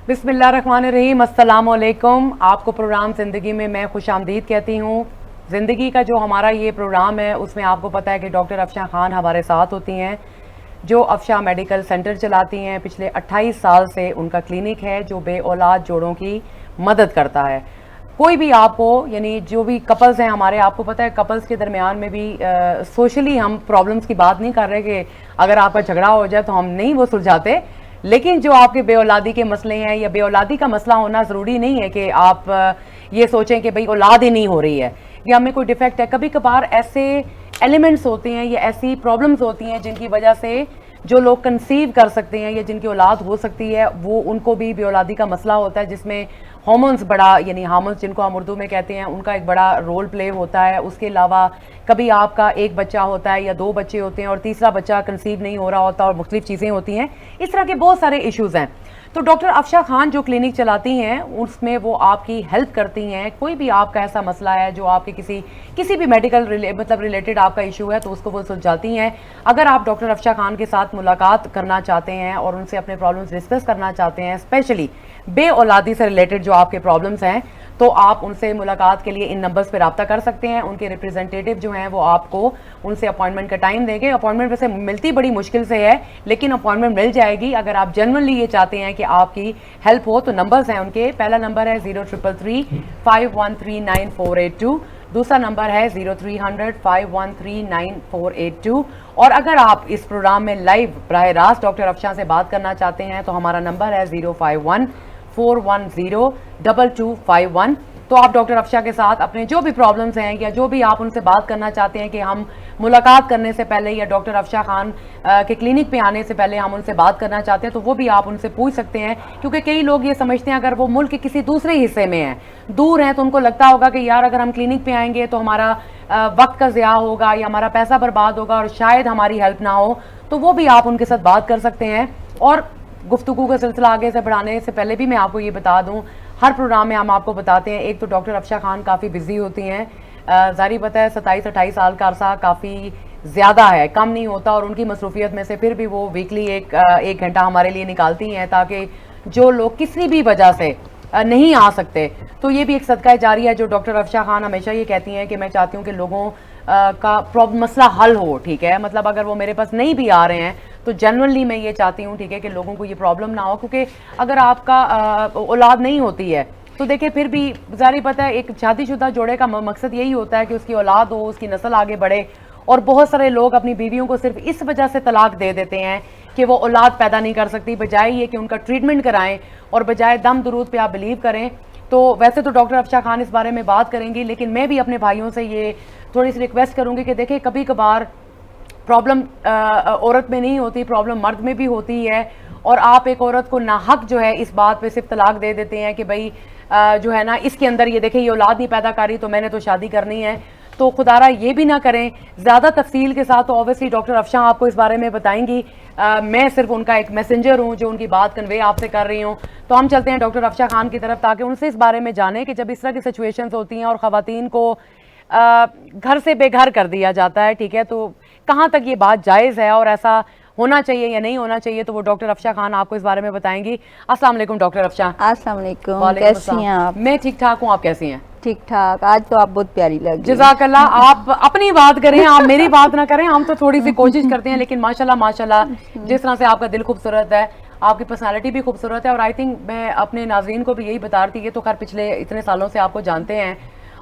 बिस्मिल्लाहिर्रहमानिर्रहीम, अस्सलाम वालेकुम। आपको प्रोग्राम ज़िंदगी में मैं खुश आमदीद कहती हूँ। ज़िंदगी का जो हमारा ये प्रोग्राम है उसमें आपको पता है कि डॉक्टर अफशा खान हमारे साथ होती हैं, जो अफशा मेडिकल सेंटर चलाती हैं। पिछले 28 साल से उनका क्लिनिक है जो बे औलाद जोड़ों की मदद करता है। कोई भी आपको, यानी जो भी कपल्स हैं हमारे, आपको पता है कपल्स के दरमियान में भी सोशली हम प्रॉब्लम्स की बात नहीं कर रहे कि अगर आपका झगड़ा हो जाए तो हम नहीं वो सुलझाते, लेकिन जो आपके बे औलादी के मसले हैं या बे औलादी का मसला होना ज़रूरी नहीं है कि आप ये सोचें कि भाई औलाद ही नहीं हो रही है या हमें कोई डिफेक्ट है। कभी कभार ऐसे एलिमेंट्स होते हैं या ऐसी प्रॉब्लम्स होती हैं जिनकी वजह से जो लोग कंसीव कर सकते हैं या जिनकी औलाद हो सकती है वो उनको भी बे औलादी का मसला होता है, जिसमें हार्मोन्स बड़ा, यानी हार्मोन्स जिनको हम उर्दू में कहते हैं, उनका एक बड़ा रोल प्ले होता है। उसके अलावा कभी आपका एक बच्चा होता है या दो बच्चे होते हैं और तीसरा बच्चा कंसीव नहीं हो रहा होता और मुख्तलिफ चीज़ें होती हैं। इस तरह के बहुत सारे इश्यूज़ हैं। तो डॉक्टर अफशा खान जो क्लिनिक चलाती हैं उसमें वो आपकी हेल्प करती हैं। कोई भी आपका ऐसा मसला है जो आपके किसी भी मेडिकल रिलेटेड आपका इशू है तो उसको वो सुलझाती हैं। अगर आप डॉक्टर अफशा खान के साथ मुलाकात करना चाहते हैं और उनसे अपने प्रॉब्लम्स डिस्कस करना चाहते हैं, स्पेशली बे औलादी से रिलेटेड जो आपके प्रॉब्लम्स हैं, तो आप उनसे मुलाकात के लिए इन नंबर्स पर रब्ता कर सकते हैं। उनके रिप्रेजेंटेटिव जो हैं वो आपको उनसे अपॉइंटमेंट का टाइम देंगे। अपॉइंटमेंट वैसे मिलती बड़ी मुश्किल से है, लेकिन अपॉइंटमेंट मिल जाएगी। अगर आप जनरली ये चाहते हैं कि आपकी हेल्प हो तो नंबर्स हैं उनके। पहला नंबर है 033351398482, दूसरा नंबर है 030051398482। और अगर आप इस प्रोग्राम में लाइव बराह रास्त डॉक्टर अफशा से बात करना चाहते हैं तो हमारा नंबर है 051-410-2251। तो आप डॉक्टर अफशा के साथ अपने जो भी प्रॉब्लम्स हैं या जो भी आप उनसे बात करना चाहते हैं कि हम मुलाकात करने से पहले या डॉक्टर अफशा खान के क्लिनिक पे आने से पहले हम उनसे बात करना चाहते हैं, तो वो भी आप उनसे पूछ सकते हैं। क्योंकि कई लोग ये समझते हैं अगर वो मुल्क के किसी दूसरे हिस्से में हैं, दूर हैं, तो उनको लगता होगा कि यार अगर हम क्लिनिक पे आएंगे तो हमारा वक्त का ज़िया होगा या हमारा पैसा बर्बाद होगा और शायद हमारी हेल्प ना हो। तो वो भी आप उनके साथ बात कर सकते हैं। और गुफ्तगू का सिलसिला आगे से बढ़ाने से पहले भी मैं आपको ये बता दूं, हर प्रोग्राम में हम आपको बताते हैं, एक तो डॉक्टर अफशा खान काफ़ी बिजी होती हैं। जारी पता है 27-28 साल का अरसा काफ़ी ज़्यादा है, कम नहीं होता। और उनकी मसरूफियत में से फिर भी वो वीकली एक घंटा हमारे लिए निकालती हैं ताकि जो लोग किसी भी वजह से नहीं आ सकते, तो ये भी एक सदका जारी है जो डॉक्टर अफशा खान हमेशा ये कहती हैं कि मैं चाहती हूँ कि लोगों का प्रॉब्लम मसला हल हो। ठीक है, मतलब अगर वो मेरे पास नहीं भी आ रहे हैं तो जनरली मैं ये चाहती हूँ, ठीक है, कि लोगों को ये प्रॉब्लम ना हो। क्योंकि अगर आपका औलाद नहीं होती है तो देखिए फिर भी जारी पता है एक शादीशुदा जोड़े का मकसद यही होता है कि उसकी औलाद हो, उसकी नस्ल आगे बढ़े। और बहुत सारे लोग अपनी बीवियों को सिर्फ इस वजह से तलाक दे देते हैं कि वो औलाद पैदा नहीं कर सकती, बजाय ये कि उनका ट्रीटमेंट कराएं और बजाय दम दुरूद पे आप बिलीव करें। तो वैसे तो डॉक्टर अफशा खान इस बारे में बात करेंगी, लेकिन मैं भी अपने भाइयों से ये थोड़ी सी रिक्वेस्ट करूंगी कि देखें कभी कभार प्रॉब्लम औरत में नहीं होती, प्रॉब्लम मर्द में भी होती है। और आप एक औरत को नाहक जो है इस बात पे सिर्फ तलाक दे देते हैं कि भाई जो है ना इसके अंदर ये देखें ये औलाद नहीं पैदा करी तो मैंने तो शादी करनी है। तो खुदारा ये भी ना करें। ज़्यादा तफसील के साथ तो ऑब्वियसली डॉक्टर अफशा आपको इस बारे में बताएंगी। मैं सिर्फ उनका एक मैसेंजर हूँ जो उनकी बात कन्वे आपसे कर रही हूँ। तो हम चलते हैं डॉक्टर अफशा खान की तरफ ताकि उनसे इस बारे में जानें कि जब इस तरह की सिचुएशंस होती हैं और ख़वातीन को घर से बेघर कर दिया जाता है, ठीक है, तो कहाँ तक ये बात जायज़ है और ऐसा होना चाहिए या नहीं होना चाहिए, तो वो डॉक्टर अफशा खान आपको इस बारे में बताएंगी। अस्सलाम वालेकुम डॉक्टर अफशा। अस्सलाम वालेकुम, कैसी हैं आप? मैं ठीक ठाक हूँ, आप कैसी हैं? ठीक ठाक। आज तो आप बहुत प्यारी लग रही हैं। जज़ाकल्लाह। आप अपनी बात करें, आप मेरी बात ना करें, हम तो थोड़ी सी कोशिश करते हैं। लेकिन माशाल्लाह माशाल्लाह जिस तरह से आपका दिल खूबसूरत है, आपकी पर्सनालिटी भी खूबसूरत है। और आई थिंक मैं अपने नाज़रीन को भी यही बता रही थी, ये तो खैर पिछले इतने सालों से आपको जानते हैं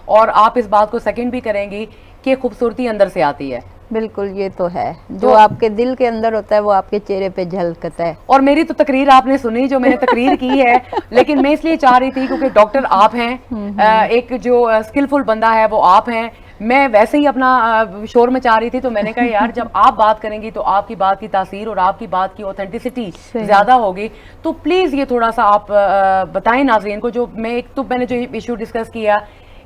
और आप इस बात को सेकंड भी करेंगी कि खूबसूरती अंदर से आती है। बिल्कुल, ये तो है, जो आपके दिल के अंदर होता है वो आपके चेहरे पे झलकता है। और मेरी तो तकरीर आपने सुनी जो मैंने तकरीर की है, लेकिन मैं इसलिए चाह रही थी क्योंकि डॉक्टर आप हैं, एक जो स्किलफुल बंदा है वो आप हैं। मैं वैसे ही अपना शोर में चाह रही थी, तो मैंने कहा यार जब आप बात करेंगी तो आपकी बात की तासीर और आपकी बात की ऑथेंटिसिटी ज्यादा होगी। तो प्लीज ये थोड़ा सा आप बताएं नाज़रीन को। जो मैंने जो इशू डिस्कस किया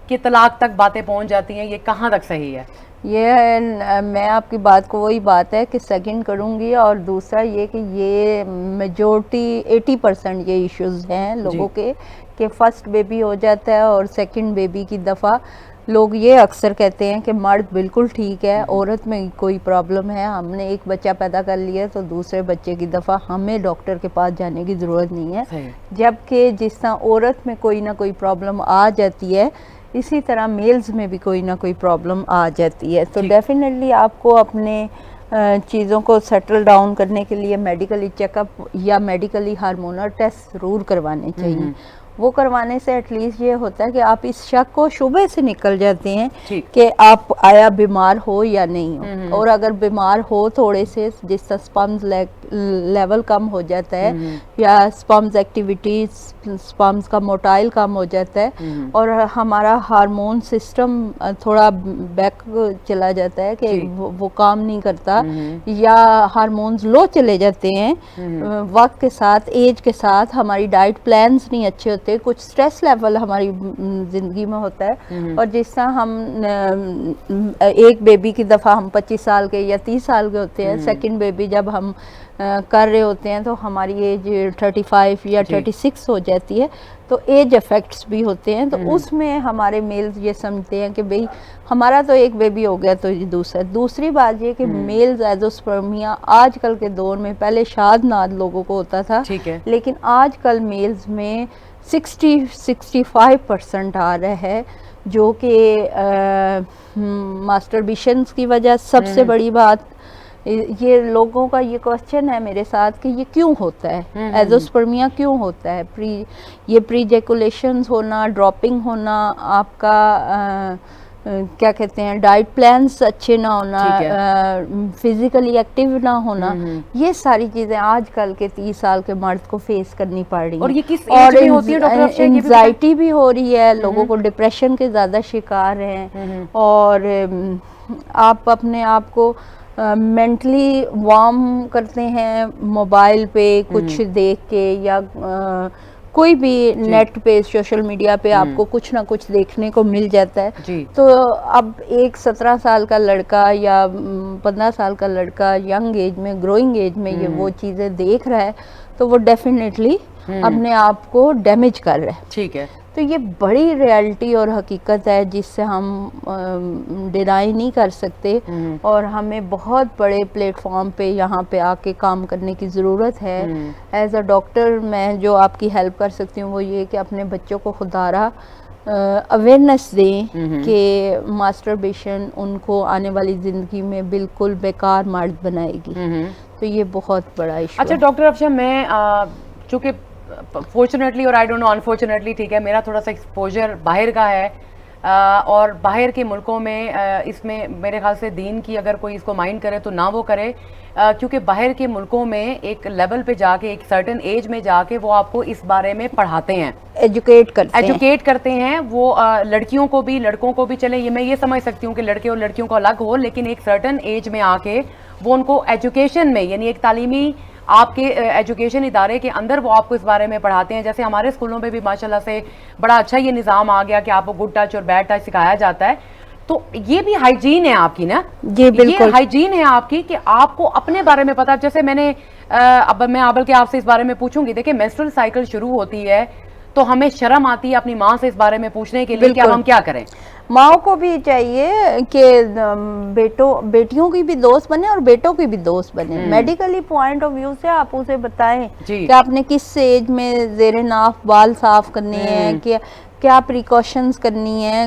कि तलाक तक बातें पहुंच जाती हैं, ये कहाँ तक सही है? ये मैं आपकी बात को वही बात है कि सेकंड करूंगी। और दूसरा ये कि ये मेजॉरिटी 80% ये इश्यूज हैं लोगों के कि फर्स्ट बेबी हो जाता है और सेकंड बेबी की दफ़ा लोग ये अक्सर कहते हैं कि मर्द बिल्कुल ठीक है, औरत में कोई प्रॉब्लम है, हमने एक बच्चा पैदा कर लिया तो दूसरे बच्चे की दफ़ा हमें डॉक्टर के पास जाने की ज़रूरत नहीं है। जबकि जिस तरह औरत में कोई ना कोई प्रॉब्लम आ जाती है, इसी तरह मेल्स में भी कोई ना कोई प्रॉब्लम आ जाती है। तो डेफिनेटली आपको अपने चीज़ों को सेटल डाउन करने के लिए मेडिकली चेकअप या मेडिकली हार्मोनल टेस्ट ज़रूर करवाने चाहिए। वो करवाने से एटलीस्ट ये होता है कि आप इस शक को शुबे से निकल जाते हैं कि आप आया बीमार हो या नहीं हो। और अगर बीमार हो थोड़े से, जिस तरह स्पर्म्स लेवल कम हो जाता है या स्पर्म्स एक्टिविटीज, स्पर्म्स का मोटाइल कम हो जाता है और हमारा हार्मोन सिस्टम थोड़ा बैक चला जाता है कि वो काम नहीं करता, या हार्मोन्स लो चले जाते हैं वक्त के साथ, एज के साथ, हमारी डाइट प्लान्स नहीं अच्छे होते, कुछ स्ट्रेस लेवल हमारी जिंदगी में होता है। और जिस तरह हम एक बेबी की दफ़ा हम 25 साल के या 30 साल के होते हैं, सेकंड बेबी जब हम कर रहे होते हैं तो हमारी एज 35 या 36 हो जाती है, तो एज इफेक्ट्स भी होते हैं। तो उसमें हमारे मेल्स ये समझते हैं कि भाई हमारा तो एक बेबी हो गया तो ये दूसरी बात ये कि मेल्स एजोस्पर्मिया आजकल के दौर में, पहले शादनाद लोगों को होता था, लेकिन आजकल मेल्स में 60-65% आ रहा है, जो कि मास्टरबेशंस की वजह। सबसे बड़ी बात ये लोगों का ये क्वेश्चन है मेरे साथ कि ये क्यों होता है, एजोस्पर्मिया क्यों होता है, ये प्रीजेकुलेशंस होना, ड्रॉपिंग होना, आपका क्या कहते हैं डाइट प्लान्स अच्छे ना होना, फिजिकली एक्टिव ना होना, ये सारी चीजें आजकल के 30 साल के मर्द को फेस करनी पड़ रही हैं। और ये किस एज में होती है डॉक्टर अफशा? एंजाइटी भी हो रही है, लोगों को डिप्रेशन के ज्यादा शिकार हैं, और आप अपने आप को मेंटली वार्म करते हैं मोबाइल पे कुछ देख के, या कोई भी नेट पे, सोशल मीडिया पे आपको कुछ ना कुछ देखने को मिल जाता है। तो अब एक 17 साल का लड़का या 15 साल का लड़का यंग एज में, ग्रोइंग एज में ये वो चीज़ें देख रहा है, तो वो डेफिनेटली अपने आप को डैमेज कर रहा है। ठीक है, तो ये बड़ी रियलिटी और हकीकत है जिससे हम डिनाई नहीं कर सकते, और हमें बहुत बड़े प्लेटफॉर्म पे यहाँ पे आके काम करने की ज़रूरत है। एज अ डॉक्टर मैं जो आपकी हेल्प कर सकती हूँ वो ये कि अपने बच्चों को खुदारा अवेयरनेस दें कि मास्टरबेशन उनको आने वाली ज़िंदगी में बिल्कुल बेकार मर्द बनाएगी। तो ये बहुत बड़ा इशू। अच्छा डॉक्टर अफशा, मैं चूँकि फॉर्चुनेटली और आई डोंट नो अनफॉर्चुनेटली, ठीक है, मेरा थोड़ा सा एक्सपोजर बाहर का है, और बाहर के मुल्कों में इसमें मेरे ख्याल से दीन की अगर कोई इसको माइंड करे तो ना वो करे, क्योंकि बाहर के मुल्कों में एक लेवल पे जाके, एक सर्टेन एज में जाके वो आपको इस बारे में पढ़ाते हैं, एजुकेट करते हैं। वो लड़कियों को भी लड़कों को भी, चले ये मैं ये समझ सकती हूँ कि लड़के और लड़कियों को अलग हो, लेकिन एक सर्टेन एज में आके वो उनको एजुकेशन में, यानी एक तालीमी आपके एजुकेशन इदारे के अंदर वो आपको इस बारे में पढ़ाते हैं। जैसे हमारे स्कूलों में भी माशाल्लाह से बड़ा अच्छा ये निज़ाम आ गया कि आपको गुड टच और बैड टच सिखाया जाता है। तो ये भी हाइजीन है आपकी ना? जी बिल्कुल, ये हाइजीन है आपकी कि आपको अपने बारे में पता। जैसे मैंने अब मैं आबल के आपसे इस बारे में पूछूंगी, देखिए मेंस्ट्रुअल साइकिल शुरू होती है तो हमें शर्म आती है अपनी माँ से इस बारे में पूछने के लिए कि अब हम क्या करें। माओ को भी चाहिए कि बेटियों की भी दोस्त बने और बेटों की भी दोस्त बने। मेडिकली पॉइंट ऑफ व्यू से आप उसे बताएं कि आपने किस एज में जेरे नाफ बाल साफ करने हैं, कि क्या प्रिकॉशंस करनी है,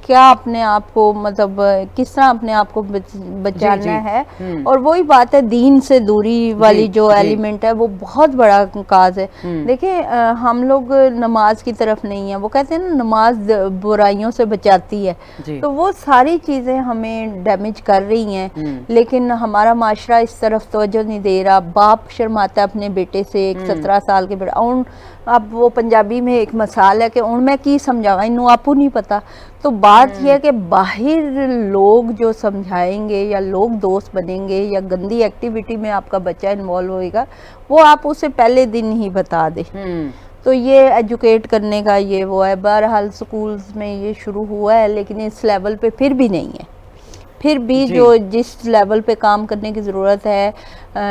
क्या अपने आप को मतलब किस तरह अपने आप को बचाना है। और वही बात है, दीन से दूरी वाली जो एलिमेंट है वो बहुत बड़ा काज है। देखिए हम लोग नमाज की तरफ नहीं है, वो कहते हैं ना नमाज बुराइयों से बचाती है, तो वो सारी चीजें हमें डैमेज कर रही हैं, लेकिन हमारा माशरा इस तरफ तवज्जो नहीं दे रहा। बाप शर्माता है अपने बेटे से, एक 17 साल के बेटा, उन अब वो पंजाबी में एक मसाल है कि उन मैं की समझावा, इनू आपू नहीं पता। तो बात यह है कि बाहर लोग जो समझाएंगे या लोग दोस्त बनेंगे या गंदी एक्टिविटी में आपका बच्चा इन्वॉल्व होएगा, वो आप उसे पहले दिन ही बता दे। तो ये एजुकेट करने का ये वो है। बहरहाल स्कूल्स में ये शुरू हुआ है, लेकिन इस लेवल पे फिर भी नहीं है, फिर भी जो जिस लेवल पे काम करने की ज़रूरत है,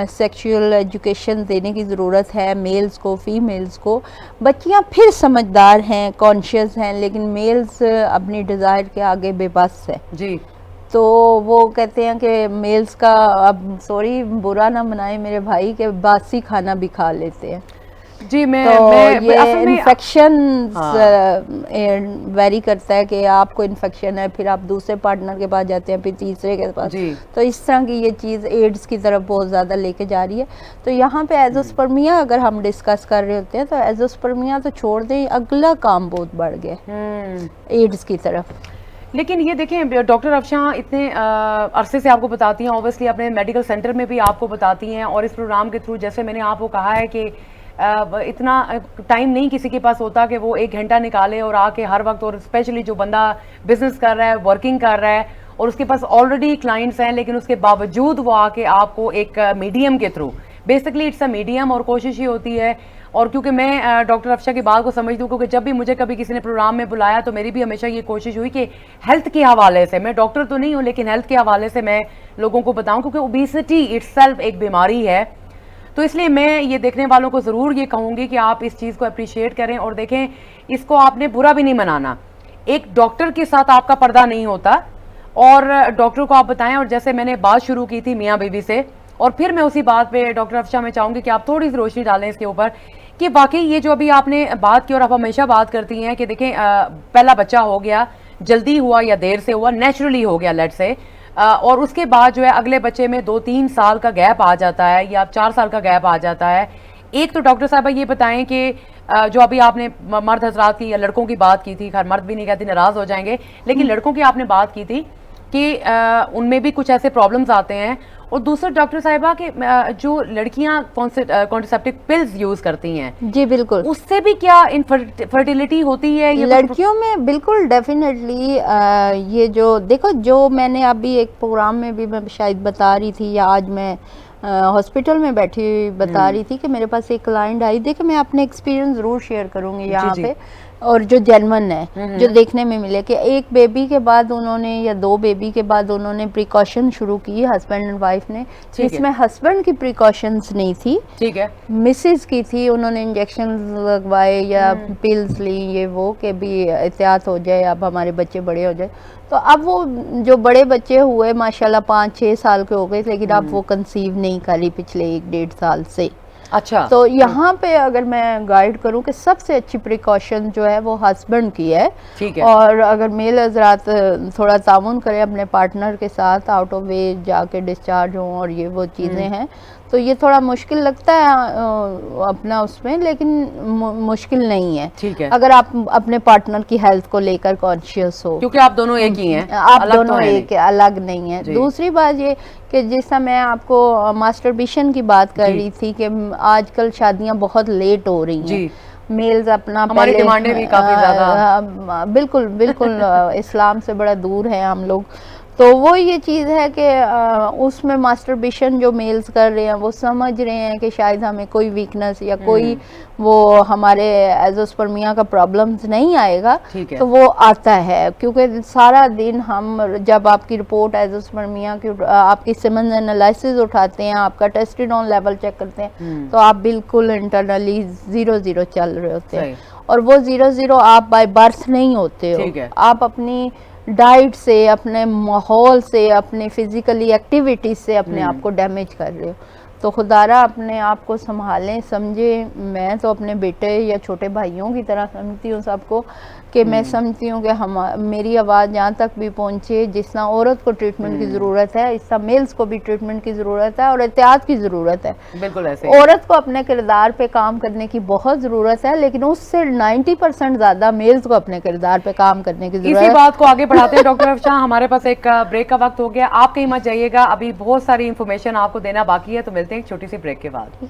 सेक्सुअल एजुकेशन देने की ज़रूरत है मेल्स को, फीमेल्स को, बच्चियां फिर समझदार हैं, कॉन्शियस हैं, लेकिन मेल्स अपनी डिज़ायर के आगे बेबस है जी। तो वो कहते हैं कि मेल्स का, अब सॉरी बुरा ना मनाए मेरे भाई, के बासी खाना भी खा लेते हैं। जी मैं तो मैं ये इन्फेक्शन हाँ। वेरी करता है कि आपको इन्फेक्शन है, फिर आप दूसरे पार्टनर के पास जाते हैं, फिर तीसरे के पास, तो इस तरह की ये चीज़ एड्स की तरफ बहुत ज़्यादा लेके जा रही है। तो यहाँ पे एजोस्पर्मिया अगर हम डिस्कस कर रहे होते हैं तो एजोस्पर्मिया तो छोड़ दें, अगला काम बहुत बढ़ गया एड्स की तरफ। लेकिन ये देखें डॉक्टर अफशां इतने अरसे से आपको बताती हैं, ऑब्वियसली अपने मेडिकल सेंटर में भी आपको बताती हैं, और इस प्रोग्राम के थ्रू जैसे मैंने आपको कहा है कि इतना टाइम नहीं किसी के पास होता कि वो 1 घंटा निकाले और आके हर वक्त, और स्पेशली जो बंदा बिजनेस कर रहा है, वर्किंग कर रहा है और उसके पास ऑलरेडी क्लाइंट्स हैं, लेकिन उसके बावजूद वो आके आपको एक मीडियम के through, basically it's a medium, और कोशिश ही होती है। और क्योंकि मैं डॉक्टर अफशा की बात को समझती हूँ, क्योंकि जब भी मुझे कभी किसी ने प्रोग्राम में बुलाया तो मेरी भी हमेशा ये कोशिश हुई कि हेल्थ के हवाले से, मैं डॉक्टर तो नहीं हूँ लेकिन हेल्थ के हवाले से मैं लोगों को बताऊँ, क्योंकि ओबेसिटी इटसेल्फ एक बीमारी है। तो इसलिए मैं ये देखने वालों को ज़रूर ये कहूँगी कि आप इस चीज़ को अप्रिशिएट करें, और देखें इसको आपने बुरा भी नहीं मनाना। एक डॉक्टर के साथ आपका पर्दा नहीं होता, और डॉक्टर को आप बताएं। और जैसे मैंने बात शुरू की थी मियाँ बीवी से, और फिर मैं उसी बात पे डॉक्टर अफशा में चाहूँगी कि आप थोड़ी सी रोशनी डालें इसके ऊपर कि वाकई ये जो अभी आपने बात की, और आप हमेशा बात करती हैं कि देखें पहला बच्चा हो गया, जल्दी हुआ या देर से हुआ, नेचुरली हो गया लेट्स से, और उसके बाद जो है अगले बच्चे में 2-3 साल का गैप आ जाता है, या 4 साल का गैप आ जाता है। एक तो डॉक्टर साहबा ये बताएं कि जो अभी आपने मर्द हजरात की या लड़कों की बात की थी, खैर मर्द भी नहीं कहती नाराज हो जाएंगे, लेकिन लड़कों की आपने बात की थी कि उनमें भी कुछ ऐसे प्रॉब्लम्स आते हैं। और दूसरा डॉक्टर साहिबा कि जो लड़कियां कॉन्ट्रासेप्टिव पिल्स यूज करती हैं, जी बिल्कुल, उससे भी क्या इनफर्टिलिटी होती है ये लड़कियों में? बिल्कुल डेफिनेटली। ये जो देखो, जो मैंने अभी एक प्रोग्राम में भी मैं शायद बता रही थी, या आज मैं हॉस्पिटल में बैठी बता रही थी कि मेरे पास एक क्लाइंट आई। देखो मैं अपने एक्सपीरियंस जरूर शेयर करूंगी यहाँ पे, और जो जेन्युइन है, जो देखने में मिले कि एक बेबी के बाद उन्होंने, या 2 बेबी के बाद उन्होंने प्रिकॉशन शुरू की, हस्बैंड एंड वाइफ ने, जिसमें हस्बैंड की प्रिकॉशंस नहीं थी, ठीक है, मिसेस की थी। उन्होंने इंजेक्शन लगवाए या पिल्स ली, ये वो, कि भी एहतियात हो जाए, अब हमारे बच्चे बड़े हो जाए। तो अब वो जो बड़े बच्चे हुए माशाल्लाह 5-6 साल के हो गए, लेकिन अब वो कंसीव नहीं करी पिछले 1-1.5 साल से। अच्छा, तो यहाँ पे अगर मैं गाइड करूँ कि सबसे अच्छी प्रिकॉशन जो है वो हस्बैंड की है, ठीक है, और अगर मेल हजरात थोड़ा ताउन करें अपने पार्टनर के साथ, आउट ऑफ वे जाके डिस्चार्ज हों और ये वो चीज़ें हैं, तो ये थोड़ा मुश्किल लगता है अपना उसमें, लेकिन मुश्किल नहीं है, ठीक है, अगर आप अपने पार्टनर की हेल्थ को लेकर कॉन्शियस हो, क्योंकि आप दोनों एक ही हैं, आप दोनों एक अलग नहीं है। दूसरी बात ये कि जिस समय मैं आपको मास्टरबेशन की बात कर रही थी कि आजकल शादियां बहुत लेट हो रही हैं, मेल्स अपना हमारी डिमांडें भी काफी ज्यादा, बिल्कुल बिल्कुल इस्लाम से बड़ा दूर है हम लोग। तो वो ये चीज़ है कि उसमें मास्टरबेशन जो मेल्स कर रहे हैं वो समझ रहे हैं कि शायद हमें कोई वीकनेस या कोई वो हमारे एजोस्पर्मिया का प्रॉब्लम्स नहीं आएगा, तो वो आता है, क्योंकि सारा दिन हम जब आपकी रिपोर्ट एजोस्पर्मिया की, आपकी सिमन एनालिसिस उठाते हैं, आपका टेस्टोस्टेरोन लेवल चेक करते हैं, तो आप बिल्कुल इंटरनली 0-0 चल रहे होते हैं, और वो 0-0 आप बाय बर्थ नहीं होते हो, आप अपनी डाइट से, अपने माहौल से, अपने फिजिकली एक्टिविटीज से अपने आप को डैमेज कर रहे हो। तो खुदारा अपने आप को संभालें, समझे। मैं तो अपने बेटे या छोटे भाइयों की तरह समझती हूँ सबको, कि मैं समझती हूँ कि हम, मेरी आवाज़ जहाँ तक भी पहुँचे, जिस तरह औरत को ट्रीटमेंट की ज़रूरत है, इस तरह मेल्स को भी ट्रीटमेंट की ज़रूरत है, और एहतियात की ज़रूरत है। बिल्कुल ऐसे औरत को अपने किरदार पे काम करने की बहुत ज़रूरत है, लेकिन उससे 90% ज़्यादा मेल्स को अपने किरदार पे काम करने की ज़रूरत है। इसी बात को आगे बढ़ाते हैं डॉक्टर अफशा, हमारे पास एक ब्रेक का वक्त हो गया, आप कहीं मत जाइएगा, अभी बहुत सारी इंफॉर्मेशन आपको देना बाकी है, तो मिलते हैं एक छोटी सी ब्रेक के बाद।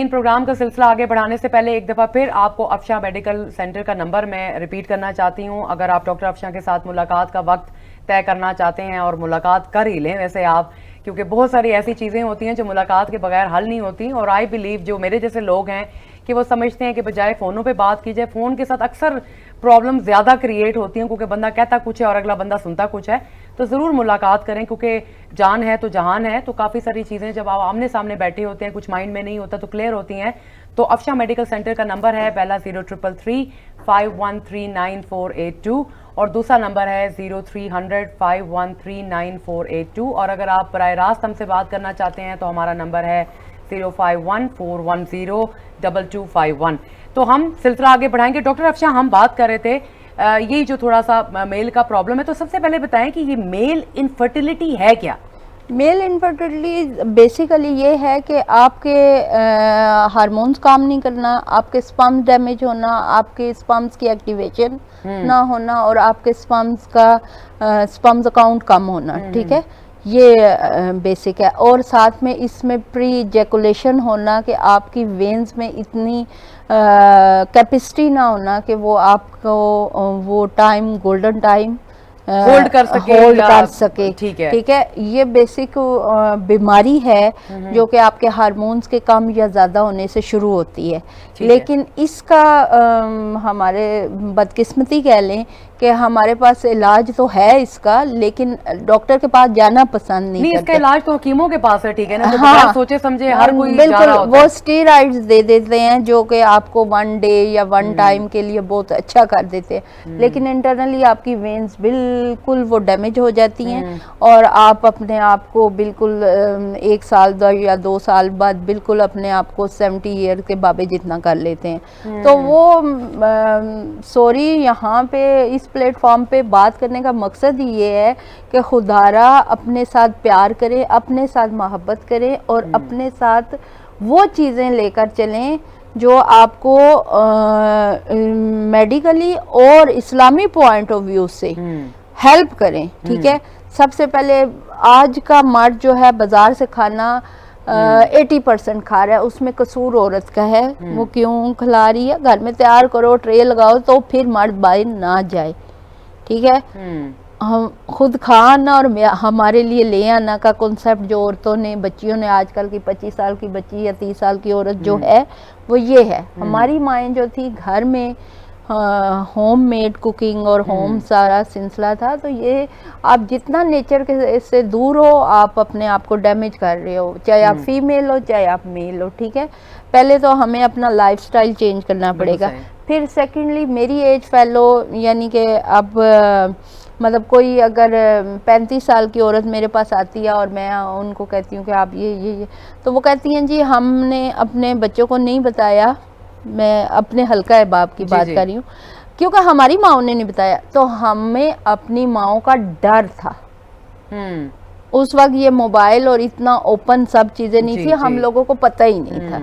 इन प्रोग्राम का सिलसिला आगे बढ़ाने से पहले एक दफ़ा फिर आपको अफशा मेडिकल सेंटर का नंबर मैं रिपीट करना चाहती हूँ। अगर आप डॉक्टर अफशा के साथ मुलाकात का वक्त तय करना चाहते हैं, और मुलाकात कर ही लें वैसे आप, क्योंकि बहुत सारी ऐसी चीज़ें होती हैं जो मुलाकात के बगैर हल नहीं होती, और आई बिलीव जो मेरे जैसे लोग हैं कि वो समझते हैं कि बजाय फ़ोनों पे बात की जाए, फ़ोन के साथ अक्सर प्रॉब्लम ज़्यादा क्रिएट होती हैं क्योंकि बंदा कहता कुछ है और अगला बंदा सुनता कुछ है। तो ज़रूर मुलाकात करें क्योंकि जान है तो जहान है। तो काफ़ी सारी चीज़ें जब आप आमने सामने बैठे होते हैं, कुछ माइंड में नहीं होता तो क्लियर होती हैं। तो अफशा मेडिकल सेंटर का नंबर है पहला 0333 5139482 और दूसरा नंबर है 0300 5139482। और अगर आप बराह रास्त हमसे बात करना चाहते हैं तो हमारा नंबर है 0514102251। तो हम सिलसिला आगे बढ़ाएंगे। डॉक्टर अफशा, हम बात कर रहे थे यही जो थोड़ा सा मेल का प्रॉब्लम है, तो सबसे पहले बताएं कि ये मेल इनफर्टिलिटी है क्या? मेल इनफर्टिलिटी बेसिकली ये है कि आपके हार्मोन्स काम नहीं करना, आपके स्पर्म्स डैमेज होना, आपके स्पर्म्स की एक्टिवेशन ना होना और आपके स्पर्म्स का स्पर्म्स अकाउंट कम होना। ठीक है, ये बेसिक है। और साथ में इसमें प्री इजैकुलेशन होना कि आपकी वेन्स में इतनी कैपेसिटी ना होना कि वो आपको वो टाइम गोल्डन टाइम होल्ड कर सके। ठीक है, ये बेसिक बीमारी है जो कि आपके हार्मोन्स के कम या ज़्यादा होने से शुरू होती है। लेकिन इसका हमारे बदकिस्मती कह लें कि हमारे पास इलाज तो है इसका, लेकिन डॉक्टर के पास जाना पसंद नहीं करते। इसका इलाज तो हकीमों के पास है, ठीक है ना? तो हाँ, सोचे समझे हर कोई बिल्कुल वो स्टेरॉइड्स दे देते हैं जो कि आपको 1 डे या 1 टाइम के लिए बहुत अच्छा कर देते हैं, लेकिन इंटरनली आपकी वेन्स बिल्कुल वो डैमेज हो जाती हैं और आप अपने आप को बिल्कुल 1 साल या 2 साल बाद बिल्कुल अपने आप को 70 ईयर के बाबे जितना कर लेते हैं। तो वो सॉरी, यहाँ पे इस प्लेटफॉर्म पे बात करने का मकसद ही ये है कि खुदारा अपने साथ प्यार करे, अपने साथ मोहब्बत करे और अपने साथ वो चीज़ें लेकर चलें जो आपको मेडिकली और इस्लामी पॉइंट ऑफ व्यू से हेल्प करें। ठीक है, सबसे पहले आज का मर्द जो है बाजार से खाना 80% खा रहा है, उसमें कसूर औरत का है। वो क्यों खिला रही है? घर में तैयार करो, ट्रे लगाओ तो फिर मर्द बाहर ना जाए। ठीक है, हम खुद खाना और हमारे लिए ले आना का कॉन्सेप्ट जो औरतों ने, बच्चियों ने, आजकल की 25 साल की बच्ची या 30 साल की औरत जो है वो ये है। हमारी माएँ जो थी घर में होम मेड कुकिंग और होम सारा सिलसिला था। तो ये आप जितना नेचर के से दूर हो आप अपने आप को डैमेज कर रहे हो, चाहे आप फीमेल हो चाहे आप मेल हो। ठीक है, पहले तो हमें अपना लाइफस्टाइल चेंज करना पड़ेगा। फिर सेकेंडली मेरी एज फेलो यानी कि अब मतलब कोई अगर 35 साल की औरत मेरे पास आती है और मैं उनको कहती हूँ कि आप ये तो वो कहती हैं जी हमने अपने बच्चों को नहीं बताया। मैं अपने हल्का बाप की बात कर रही हूँ, क्योंकि हमारी माओ ने नहीं बताया। तो हमें अपनी माओ का डर था। उस वक्त ये मोबाइल और इतना ओपन सब चीजें नहीं थी, हम लोगों को पता ही नहीं था।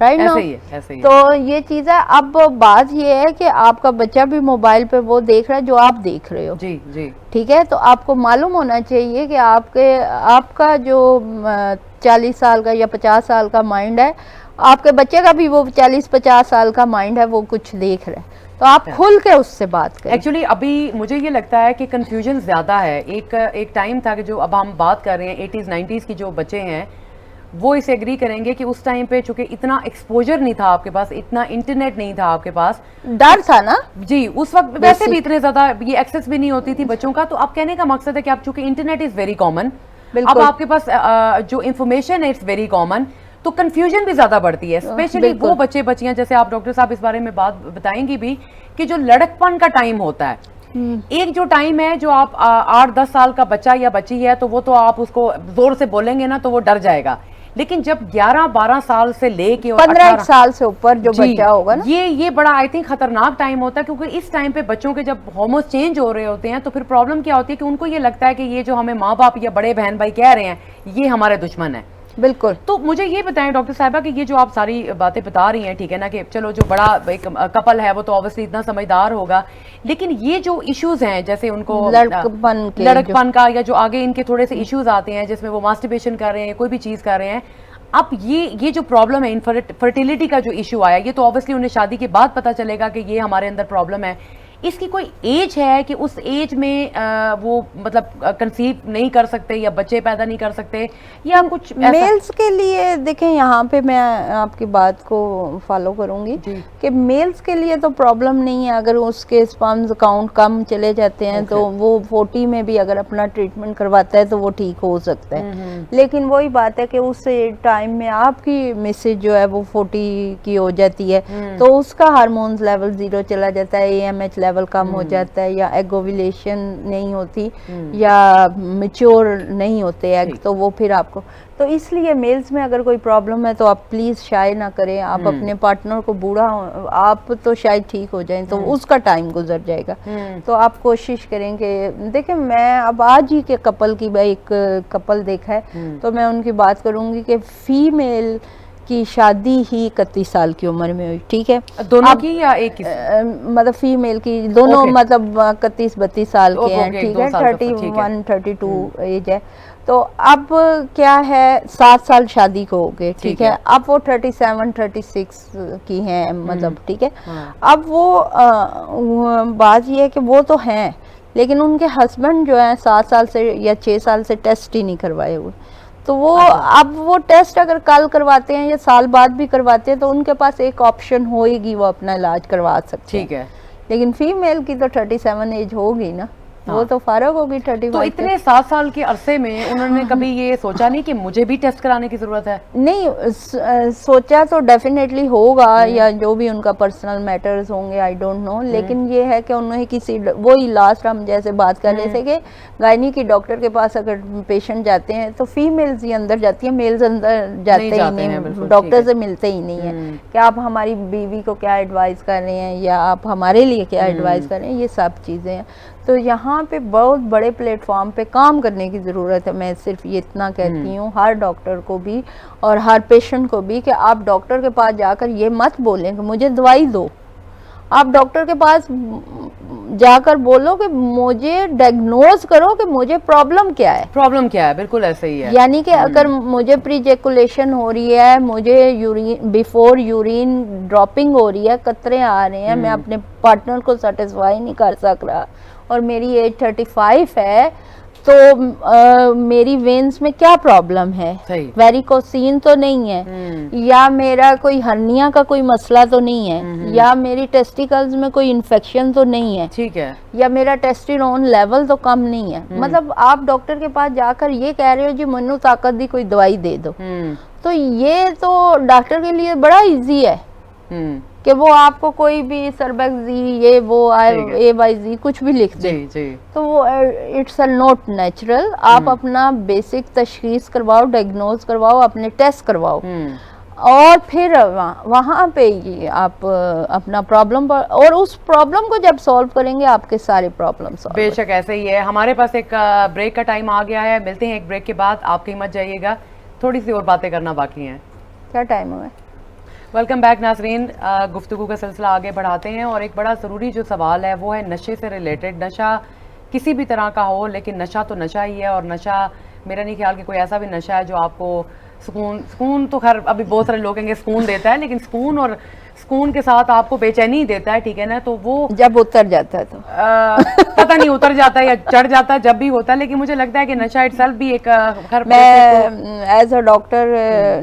राइट ना? ऐसे ही। तो ये चीज है। अब बात ये है कि आपका बच्चा भी मोबाइल पे वो देख रहा है जो आप देख रहे हो। जी जी। ठीक है, तो आपको मालूम होना चाहिए कि आपका जो 40 साल का या 50 साल का माइंड है, आपके बच्चे का भी वो 40-50 साल का माइंड है, वो कुछ देख रहे हैं। तो आप खुल के उससे बात करें। एक्चुअली अभी मुझे ये लगता है कि कंफ्यूजन ज़्यादा है। एक टाइम था कि जो अब हम बात कर रहे हैं 80s 90s की जो बच्चे हैं वो इसे एग्री करेंगे कि उस टाइम पे चूंकि इतना एक्सपोजर नहीं था आपके पास, इतना इंटरनेट नहीं था आपके पास, डर था ना जी। उस वक्त वैसे भी इतने ज़्यादा ये एक्सेस भी नहीं होती थी बच्चों का। तो अब कहने का मकसद है कि अब चूंकि इंटरनेट इज़ वेरी कॉमन, अब आपके पास जो इंफॉर्मेशन है इट्स वेरी कॉमन, तो कंफ्यूजन भी ज्यादा बढ़ती है। स्पेशली वो बच्चे बच्चियां, जैसे आप डॉक्टर साहब इस बारे में बात बताएंगी भी, कि जो लड़कपन का टाइम होता है, एक जो टाइम है जो आप 8-10 साल का बच्चा या बच्ची है तो वो तो आप उसको जोर से बोलेंगे ना तो वो डर जाएगा। लेकिन जब 11-12 साल से लेके 15 साल से ऊपर जो बच्चा होगा ना, ये बड़ा आई थिंक खतरनाक टाइम होता है, क्योंकि इस टाइम पे बच्चों के जब हार्मोन्स चेंज हो रहे होते हैं तो फिर प्रॉब्लम क्या होती है कि उनको ये लगता है कि ये जो हमें माँ बाप या बड़े बहन भाई कह रहे हैं ये हमारे दुश्मन है। बिल्कुल। तो मुझे ये बताएं डॉक्टर साहिबा कि ये जो आप सारी बातें बता रही हैं, ठीक है ना, कि चलो जो बड़ा एक कपल है वो तो ऑब्वियसली इतना समझदार होगा, लेकिन ये जो इश्यूज हैं जैसे उनको लड़कपन का या जो आगे इनके थोड़े से इश्यूज आते हैं जिसमें वो मास्टरबेशन कर रहे हैं, कोई भी चीज कर रहे हैं, अब ये जो प्रॉब्लम है इनफर्टिलिटी का जो इशू आया, ये तो ऑब्वियसली उन्हें शादी के बाद पता चलेगा कि ये हमारे अंदर प्रॉब्लम है। इसकी कोई एज है कि उस एज में वो मतलब कंसीव नहीं कर सकते या बच्चे पैदा नहीं कर सकते या कुछ ऐसा? मेल्स के लिए देखें, यहाँ पे मैं आपकी बात को फॉलो करूंगी कि मेल्स के लिए तो प्रॉब्लम नहीं है। अगर उसके स्पर्म्स काउंट कम चले जाते हैं तो वो 40 में भी अगर अपना ट्रीटमेंट करवाता है तो वो ठीक हो सकता है। लेकिन वही बात है कि उस टाइम में आपकी मिसेज जो है वो 40 की हो जाती है तो उसका हार्मोन्स लेवल 0 चला जाता है, AMH लेवल कम हो जाता है, या एग ओव्यूलेशन नहीं होती या मैच्योर नहीं होते एग, तो वो फिर आपको, तो इसलिए मेल्स में अगर कोई प्रॉब्लम है तो आप प्लीज शाय ना करें। आप अपने पार्टनर को, बूढ़ा आप तो शायद ठीक हो जाएं तो उसका टाइम गुजर जाएगा, तो आप कोशिश करें कि देखिए, मैं अब आज ही के कपल की, एक कपल देखा है तो मैं उनकी बात करूंगी कि फीमेल की शादी ही 31 साल की उम्र में हुई, ठीक है, दोनों की या एक की? मतलब फीमेल की दोनों, मतलब 31-32 साल के हैं, ठीक है, 31-32 एज है। तो अब क्या है, 7 साल शादी को हो गए, ठीक है, अब वो 37-36 की हैं, मतलब ठीक है। अब वो बात ये है कि वो तो हैं, लेकिन उनके हस्बैंड जो है 7 साल से या 6 साल से टेस्ट ही नहीं करवाए हुए, तो वो अब वो टेस्ट अगर कल करवाते हैं या साल बाद भी करवाते हैं तो उनके पास एक ऑप्शन होएगी, वो अपना इलाज करवा सकते हैं, ठीक है। लेकिन फीमेल की तो 37 एज होगी ना, वो तो फारग होगी 35। तो इतने 7 साल के अरसे में उन्होंने कभी ये सोचा नहीं कि मुझे भी टेस्ट कराने की जरूरत है? नहीं, सोचा तो डेफिनेटली होगा, या जो भी उनका पर्सनल मैटर्स होंगे, आई डोंट नो, लेकिन ये है कि उन्होंने किसी, वही लास्ट हम जैसे बात कर रहे थे कि गायनी की डॉक्टर के पास अगर पेशेंट जाते हैं तो फीमेल्स ही अंदर जाती है, मेल्स अंदर जाते ही नहीं, डॉक्टर से मिलते ही नहीं है कि आप हमारी बीवी को क्या एडवाइस कर रहे हैं या आप हमारे लिए क्या एडवाइस कर रहे हैं, ये सब चीज़ें हैं। तो यहाँ पे बहुत बड़े प्लेटफॉर्म पे काम करने की ज़रूरत है। मैं सिर्फ ये इतना कहती हूँ हर डॉक्टर को भी और हर पेशेंट को भी कि आप डॉक्टर के पास जाकर ये मत बोलें कि मुझे दवाई दो, आप डॉक्टर के पास जाकर बोलो कि मुझे डायग्नोज करो कि मुझे प्रॉब्लम क्या है। प्रॉब्लम क्या है, बिल्कुल ऐसे ही है। यानी कि अगर मुझे प्रीजेकुलेशन हो रही है, मुझे यूरिन, बिफोर यूरिन ड्रॉपिंग हो रही है, कतरे आ रहे हैं, मैं अपने पार्टनर को सेटिस्फाई नहीं कर सक रहा और मेरी एज 35 है, तो मेरी वेन्स में क्या प्रॉब्लम है, वेरिकोसिन तो नहीं है, या मेरा कोई हर्निया का कोई मसला तो नहीं है, या मेरी टेस्टिकल्स में कोई इन्फेक्शन तो नहीं है, ठीक है, या मेरा टेस्टिरोन लेवल तो कम नहीं है। मतलब आप डॉक्टर के पास जाकर ये कह रहे हो जी मनु ताकत दी कोई दवाई दे दो, तो ये तो डॉक्टर के लिए बड़ा इजी है कि वो आपको कोई भी सरबेक्सी, ये वो AYZ कुछ भी लिख दे, तो वो इट्स नॉट नेचुरल। आप अपना बेसिक तशखीस करवाओ, डायग्नोज करवाओ, अपने टेस्ट करवाओ और फिर वहाँ पे ही आप अपना प्रॉब्लम, और उस प्रॉब्लम को जब सॉल्व करेंगे आपके सारे प्रॉब्लम सॉल्व। बेशक ऐसे ही है। हमारे पास एक ब्रेक का टाइम आ गया है, मिलते हैं एक ब्रेक के बाद, आप कहीं मत जाइएगा, थोड़ी सी और बातें करना बाकी हैं। क्या टाइम हुआ? वेलकम बैक नाजरीन, गुफ्तगू का सिलसिला आगे बढ़ाते हैं और एक बड़ा ज़रूरी जो सवाल है वो है नशे से रिलेटेड। नशा किसी भी तरह का हो, लेकिन नशा तो नशा ही है, और नशा मेरा नहीं ख्याल कि कोई ऐसा भी नशा है जो आपको सुकून तो खैर अभी बहुत सारे लोग कहेंगे सुकून देता है, लेकिन सुकून के साथ आपको बेचैनी ही देता है, ठीक है ना। तो वो जब उतर जाता है तो पता नहीं उतर जाता है या चढ़ जाता है, जब भी होता है, लेकिन मुझे लगता है कि नशा इटसेल्फ भी एक मैं एज अ डॉक्टर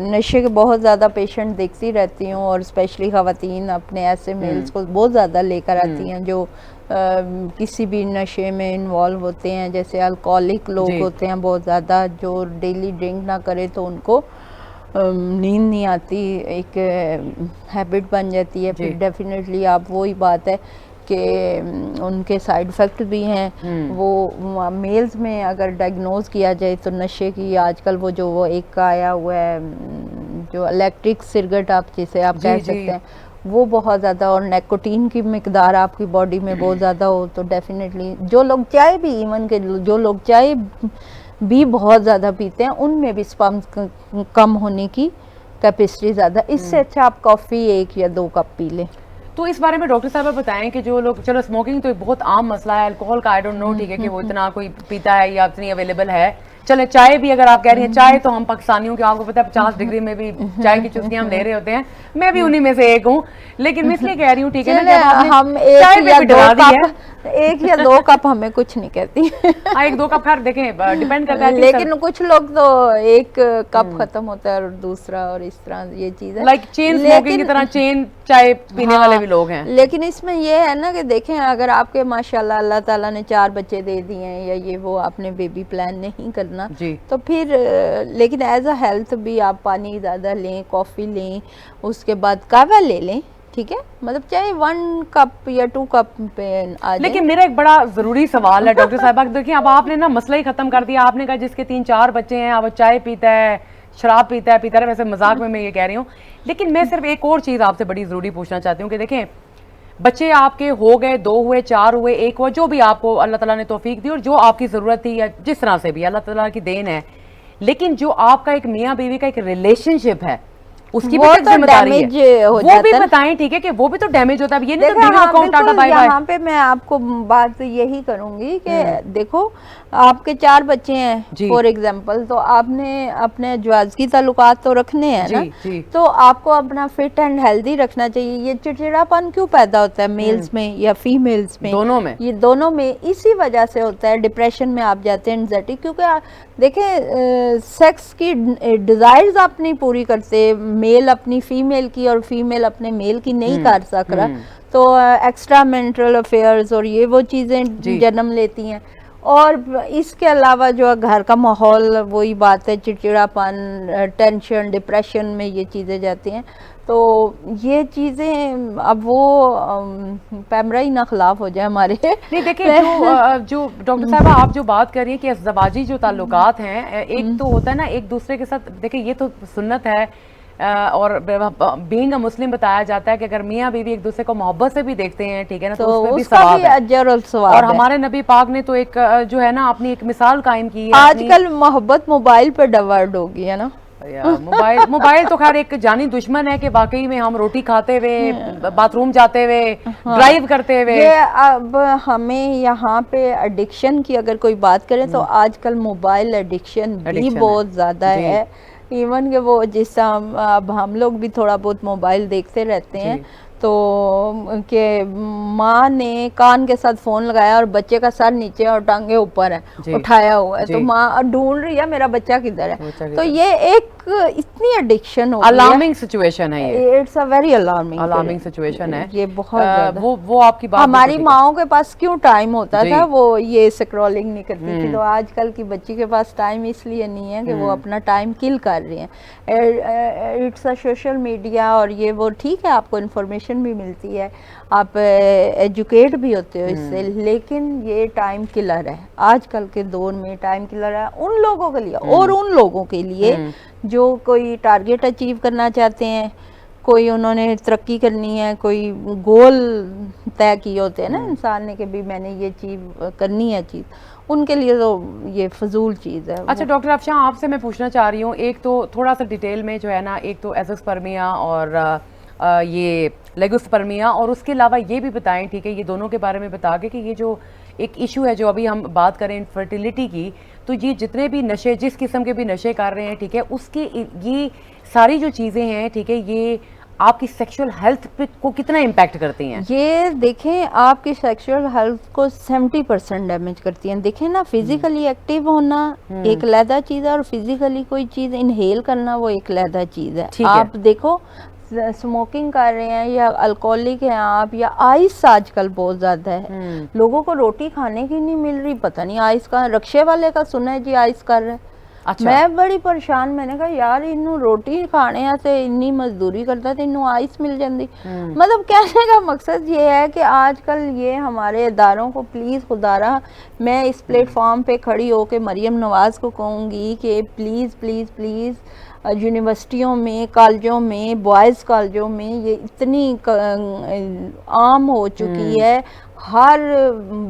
नशे के बहुत ज़्यादा पेशेंट देखती रहती हूँ, और स्पेशली ख़वातीन अपने ऐसे मेल्स को बहुत ज़्यादा लेकर आती हैं जो किसी भी नशे में इन्वॉल्व होते हैं, जैसे अल्कोहलिक लोग होते हैं बहुत ज़्यादा, जो डेली ड्रिंक ना करे तो उनको नींद नहीं आती, एक हैबिट बन जाती है, फिर डेफिनेटली आप वही बात है कि उनके साइड इफ़ेक्ट भी हैं। वो मेल्स में अगर डायग्नोज किया जाए तो नशे की आजकल वो एक आया हुआ है जो इलेक्ट्रिक सिगरेट आप जिसे आप कह सकते हैं, वो बहुत ज़्यादा, और निकोटीन की मिकदार आपकी बॉडी में बहुत ज़्यादा हो तो डेफिनेटली जो लोग चाय भी, इवन के जो लोग चाय भी बहुत ज़्यादा पीते हैं उनमें भी स्पर्म कम होने की कैपेसिटी ज़्यादा। इससे अच्छा आप कॉफ़ी 1 या 2 कप पी लें। तो इस बारे में डॉक्टर साहब बताएं कि जो लोग, चलो स्मोकिंग तो एक बहुत आम मसला है, अल्कोहल का आई डोंट नो, ठीक है कि वो इतना कोई पीता है या इतनी अवेलेबल है, चले चाय भी अगर आप कह रही हैं, चाय तो हम पाकिस्तानियों के, आपको पता है 50 डिग्री में भी चाय की चुस्कियां हम ले रहे होते हैं, मैं भी उन्हीं में से एक हूँ, लेकिन मैं इसलिए कह रही हूँ ठीक है ना, हम एक या दो कप हमें कुछ नहीं कहती। हाँ, एक दो कप खैर देखें डिपेंड करता है, लेकिन कुछ लोग तो एक कप खत्म होता है और दूसरा, और इस तरह ये चीज है, लाइक चेन स्मोकिंग की तरह चेन चाय पीने वाले भी लोग हैं। लेकिन इसमें ये है ना कि देखें, अगर आपके माशाल्लाह अल्लाह ताला ने 4 बच्चे दे दिए हैं या ये वो, आपने बेबी प्लान नहीं करना तो फिर, लेकिन एज अ हेल्थ भी आप पानी ज़्यादा लें, कॉफ़ी लें, उसके बाद कहवा ले लें, ठीक है, मतलब चाहे 1 कप या 2 कप पे आ जाए। लेकिन मेरा एक बड़ा जरूरी सवाल है डॉक्टर साहबा, देखिए अब आपने ना मसला ही खत्म कर दिया, आपने कहा जिसके 3-4 बच्चे हैं अब चाय पीता है, शराब पीता है, वैसे मजाक में मैं ये कह रही हूँ, लेकिन मैं सिर्फ एक और चीज़ आपसे बड़ी ज़रूरी पूछना चाहती हूँ कि देखें बच्चे आपके हो गए, 2 हुए, 4 हुए, 1 हुआ, जो भी आपको अल्लाह ताला ने तौफीक दी और जो आपकी ज़रूरत थी या जिस तरह से भी अल्लाह ताला की देन है, लेकिन जो आपका एक मियाँ बीवी का एक रिलेशनशिप है उसकी भी तो जिम्मेदारी है, वो भी बताएं, ठीक है, कि वो भी तो डैमेज होता है, ये नहीं तो बीवी को टाटा बाय बाय। यहाँ पे मैं आपको बात यही करूंगी कि देखो आपके 4 बच्चे हैं फॉर एग्जांपल, तो आपने अपने ज्वाजगी ताल्लुकात तो रखने हैं ना, तो आपको अपना फिट एंड हेल्दी रखना चाहिए। ये चिड़चिड़ापन क्यों पैदा होता है मेल्स में या फीमेल्स में, दोनों में, ये दोनों में इसी वजह से होता है, डिप्रेशन में आप जाते हैं, एंजाइटी, क्योंकि देखें सेक्स की डिजायर्स आप नहीं पूरी करते, मेल अपनी फीमेल की और फीमेल अपने मेल की नहीं कर सक रहा, तो एक्स्ट्रा मेंटल अफेयर्स और ये वो चीज़ें जन्म लेती हैं। और इसके अलावा जो घर का माहौल, वही बात है, चिड़चिड़ापन, टेंशन, डिप्रेशन में ये चीज़ें जाती हैं, तो ये चीज़ें अब वो पैमरा ही ना खिलाफ हो जाए हमारे। नहीं देखिए जो डॉक्टर साहबा आप जो बात कर रही हैं कि ज़वाजी जो ताल्लुकात हैं, एक तो होता है ना एक दूसरे के साथ, देखिए ये तो सुन्नत है और बीइंग अ मुस्लिम बताया जाता है कि अगर मियाँ बीवी एक दूसरे को मोहब्बत से भी देखते हैं, ठीक है ना, तो उसमें भी सवाब है, अजर और सवाब। और हमारे नबी पाक ने तो एक जो है ना अपनी एक मिसाल कायम की है। आजकल मोहब्बत मोबाइल पर डाइवर्ट हो गई है ना, मोबाइल तो खैर एक जानी दुश्मन है कि वाकई में हम रोटी खाते हुए, बाथरूम जाते हुए, ड्राइव करते हुए, अब हमें यहाँ पे एडिक्शन की अगर कोई बात करें तो आजकल मोबाइल एडिक्शन भी बहुत ज्यादा है। इवन के वो जिस अब हम लोग भी थोड़ा बहुत मोबाइल देखते रहते हैं, तो के माँ ने कान के साथ फोन लगाया और बच्चे का सर नीचे और टांगे ऊपर है, उठाया हुआ है, तो माँ ढूंढ रही है मेरा बच्चा किधर है। तो ये एक इतनी एडिक्शन हो गई है, अलार्मिंग सिचुएशन है ये, it's a very alarming situation है ये बहुत वो आपकी बात, हमारी माओं के पास क्यों टाइम होता था, वो ये स्क्रॉलिंग नहीं करती थी, तो आजकल की बच्ची के पास टाइम इसलिए नहीं है कि वो अपना टाइम किल कर रही है। इट्स अ सोशल मीडिया और ये वो, ठीक है आपको इन्फॉर्मेशन भी मिलती है, आप एजुकेट भी होते हो इससे, लेकिन ये टाइम किलर है, आजकल के दौर में टाइम किलर है उन लोगों के लिए और उन लोगों के लिए जो कोई टारगेट अचीव करना चाहते हैं, कोई उन्होंने तरक्की करनी है, कोई गोल तय किए होते हैं ना इंसान ने कि भी मैंने ये चीज़ करनी है चीज़, उनके लिए तो ये फजूल चीज़ है। अच्छा डॉक्टर अफशा आपसे मैं पूछना चाह रही हूँ, एक तो थोड़ा सा डिटेल में जो है ना, एक तो एज़ोस्पर्मिया और ये लेगोस्पर्मिया, और उसके अलावा ये भी बताएं, ठीक है, ये दोनों के बारे में बता के कि ये जो एक इशू है जो अभी हम बात करें इनफर्टिलिटी की, तो ये जितने भी नशे, जिस किस्म के भी नशे कर रहे हैं, ठीक है, उसकी ये सारी जो चीज़ें हैं, ठीक है, ये आपकी सेक्सुअल हेल्थ पे को कितना इम्पैक्ट करती हैं? ये देखें आपकी सेक्सुअल हेल्थ को 70% डैमेज करती हैं। देखें ना, फिजिकली एक्टिव होना एक अलग चीज़ है और फिजिकली कोई चीज़ इनहेल करना वो एक अलग चीज़ है। आप देखो स्मोकिंग कर रहे हैं या अल्कोहलिक हैं आप, या आइस आजकल बहुत ज्यादा है, लोगों को रोटी खाने की नहीं मिल रही, पता नहीं आइस का, रक्शे वाले का सुना है जी आइस कर रहे हैं। अच्छा। मैं बड़ी परेशान, मैंने कहा यार इन्हों रोटी खाने से इन्नी मजदूरी करता था, इन्हों आइस मिल जाती। मतलब कहने का मकसद ये है कि आजकल ये हमारे इदारों को प्लीज़ खुदारा, मैं इस प्लेटफॉर्म पे खड़ी होकर मरियम नवाज़ को कहूँगी कि प्लीज़ प्लीज़ प्लीज़ यूनिवर्सिटियों में, कॉलेजों में, बॉयज़ कॉलेजों में ये इतनी आम हो चुकी है, हर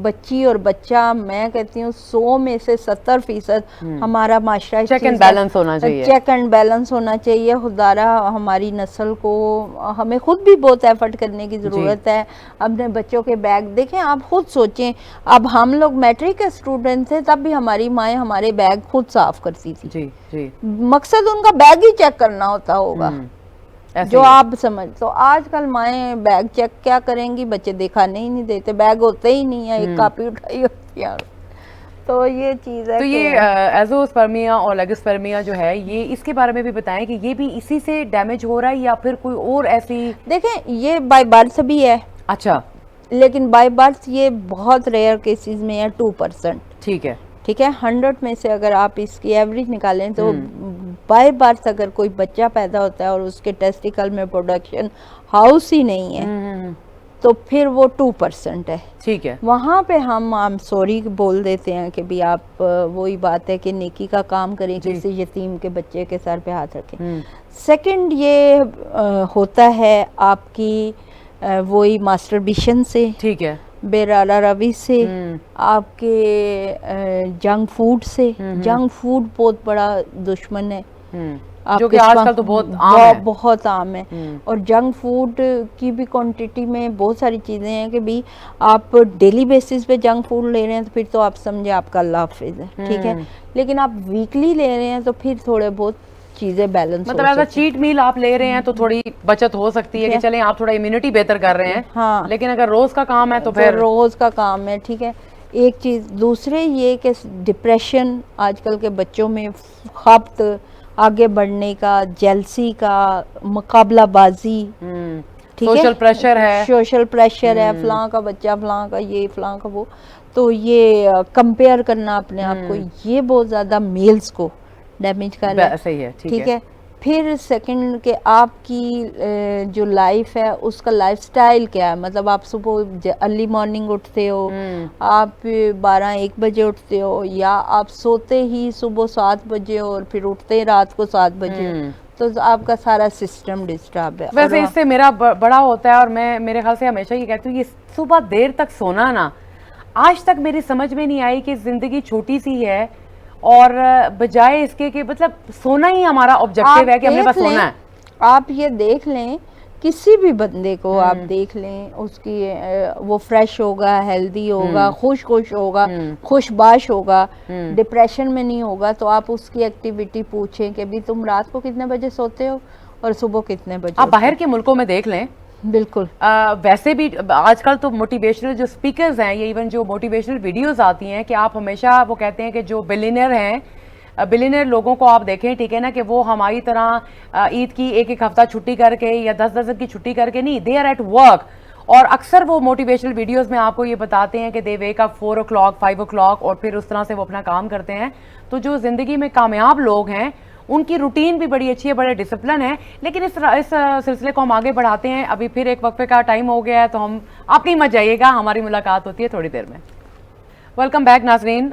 बच्ची और बच्चा, मैं कहती हूँ 100 में से 70% हमारा माशरा चेक एंड बैलेंस होना चाहिए, चेक एंड बैलेंस होना चाहिए। खुदारा हमारी नस्ल को, हमें खुद भी बहुत एफर्ट करने की ज़रूरत है। अपने बच्चों के बैग देखें, आप खुद सोचें, अब हम लोग मैट्रिक के स्टूडेंट थे तब भी हमारी माएँ हमारे बैग खुद साफ करती थी। जी जी, मकसद उनका बैग ही चेक करना होता होगा, जो आप समझ। तो आजकल माएँ बैग चेक क्या करेंगी, बच्चे दिखाने ही नहीं देते, बैग होते ही नहीं है, एक कॉपी उठाई होती है। तो ये चीज़ है। तो ये एज़ोस्पर्मिया और लेगोस्पर्मिया जो है, ये इसके बारे में भी बताएं कि ये भी इसी से डैमेज हो रहा है या फिर कोई और ऐसी? देखें, ये बाय बर्थ भी है। अच्छा, लेकिन बाय बर्थ ये बहुत रेयर केसेस में है, 2%। ठीक है, ठीक है। 100 में से अगर आप इसकी एवरेज निकालें तो बाय बर्थ अगर कोई बच्चा पैदा होता है और उसके टेस्टिकल में प्रोडक्शन हाउस ही नहीं है तो फिर वो 2% है। ठीक है। वहाँ पे हम सॉरी बोल देते हैं कि भी आप वही बात है कि नेकी का काम करें, किसी यतीम के बच्चे के सर पे हाथ रखें। सेकंड ये होता है आपकी वही मास्टरबेशन से, ठीक है, बेरारा रवि से, आपके जंक फूड से। जंक फूड बहुत बड़ा दुश्मन है, जो कि आजकल तो बहुत आम है। और जंक फूड की भी क्वांटिटी में बहुत सारी चीज़ें हैं कि भी आप डेली बेसिस पे जंक फूड ले रहे हैं तो फिर तो आप समझे आपका अल्लाह हाफिज़ है, ठीक है। लेकिन आप वीकली ले रहे हैं तो फिर थोड़े बहुत चीज़ें बैलेंस, मतलब अगर चीट मील आप ले रहे हैं तो थोड़ी बचत हो सकती है कि चलें आप थोड़ा इम्यूनिटी बेहतर कर रहे हैं। हाँ, लेकिन अगर रोज़ का काम है तो फिर रोज़ का काम है, ठीक है। एक चीज़, दूसरे ये कि डिप्रेशन आजकल के बच्चों में, खपत, आगे बढ़ने का, जेलसी का, मुकाबलाबाजी, सोशल प्रेशर है, सोशल प्रेशर है, फलां का बच्चा, फलां का ये, फलां का वो, तो ये कंपेयर करना अपने आप को, ये बहुत ज़्यादा मेल्स को डैमेज कर रहा है। सही है, ठीक है। फिर सेकंड के आपकी जो लाइफ है उसका लाइफस्टाइल क्या है, मतलब आप सुबह अर्ली मॉर्निंग उठते हो, आप 12-1 बजे उठते हो, या आप सोते ही सुबह 7 बजे और फिर उठते रात को 7 बजे, तो आपका सारा सिस्टम डिस्टर्ब है। वैसे इससे मेरा बड़ा होता है, और मैं मेरे ख्याल से हमेशा ये कहती हूँ ये सुबह देर तक सोना ना, आज तक मेरी समझ में नहीं आई कि जिंदगी छोटी सी है और बजाय इसके कि मतलब सोना ही हमारा ऑब्जेक्टिव है कि हमें बस सोना है। आप ये देख लें, किसी भी बंदे को आप देख लें, उसकी वो फ्रेश होगा, हेल्दी होगा, खुश होगा, खुशबाश होगा, डिप्रेशन में नहीं होगा, तो आप उसकी एक्टिविटी पूछें कि भी तुम रात को कितने बजे सोते हो और सुबह कितने बजे। आप बाहर के मुल्कों में देख लें, बिल्कुल वैसे भी आजकल तो मोटिवेशनल जो स्पीकर्स हैं, ये इवन जो मोटिवेशनल वीडियोस आती हैं कि आप हमेशा, वो कहते हैं कि जो बिलियनर हैं, बिलियनर लोगों को आप देखें, ठीक है ना, कि वो हमारी तरह ईद की एक हफ्ता छुट्टी करके या 10 दिन की छुट्टी करके नहीं, दे आर एट वर्क। और अक्सर वो मोटिवेशनल वीडियोस में आपको ये बताते हैं कि दे वेक अप 4 o'clock 5 o'clock और फिर उस तरह से वो अपना काम करते हैं। तो जो ज़िंदगी में कामयाब लोग हैं उनकी रूटीन भी बड़ी अच्छी है, बड़े डिसिप्लिन है। लेकिन इस सिलसिले को हम आगे बढ़ाते हैं। अभी फिर एक वक्फे का टाइम हो गया है, तो हम, आप नहीं मत जाइएगा, हमारी मुलाकात होती है थोड़ी देर में। वेलकम बैक नाजरीन।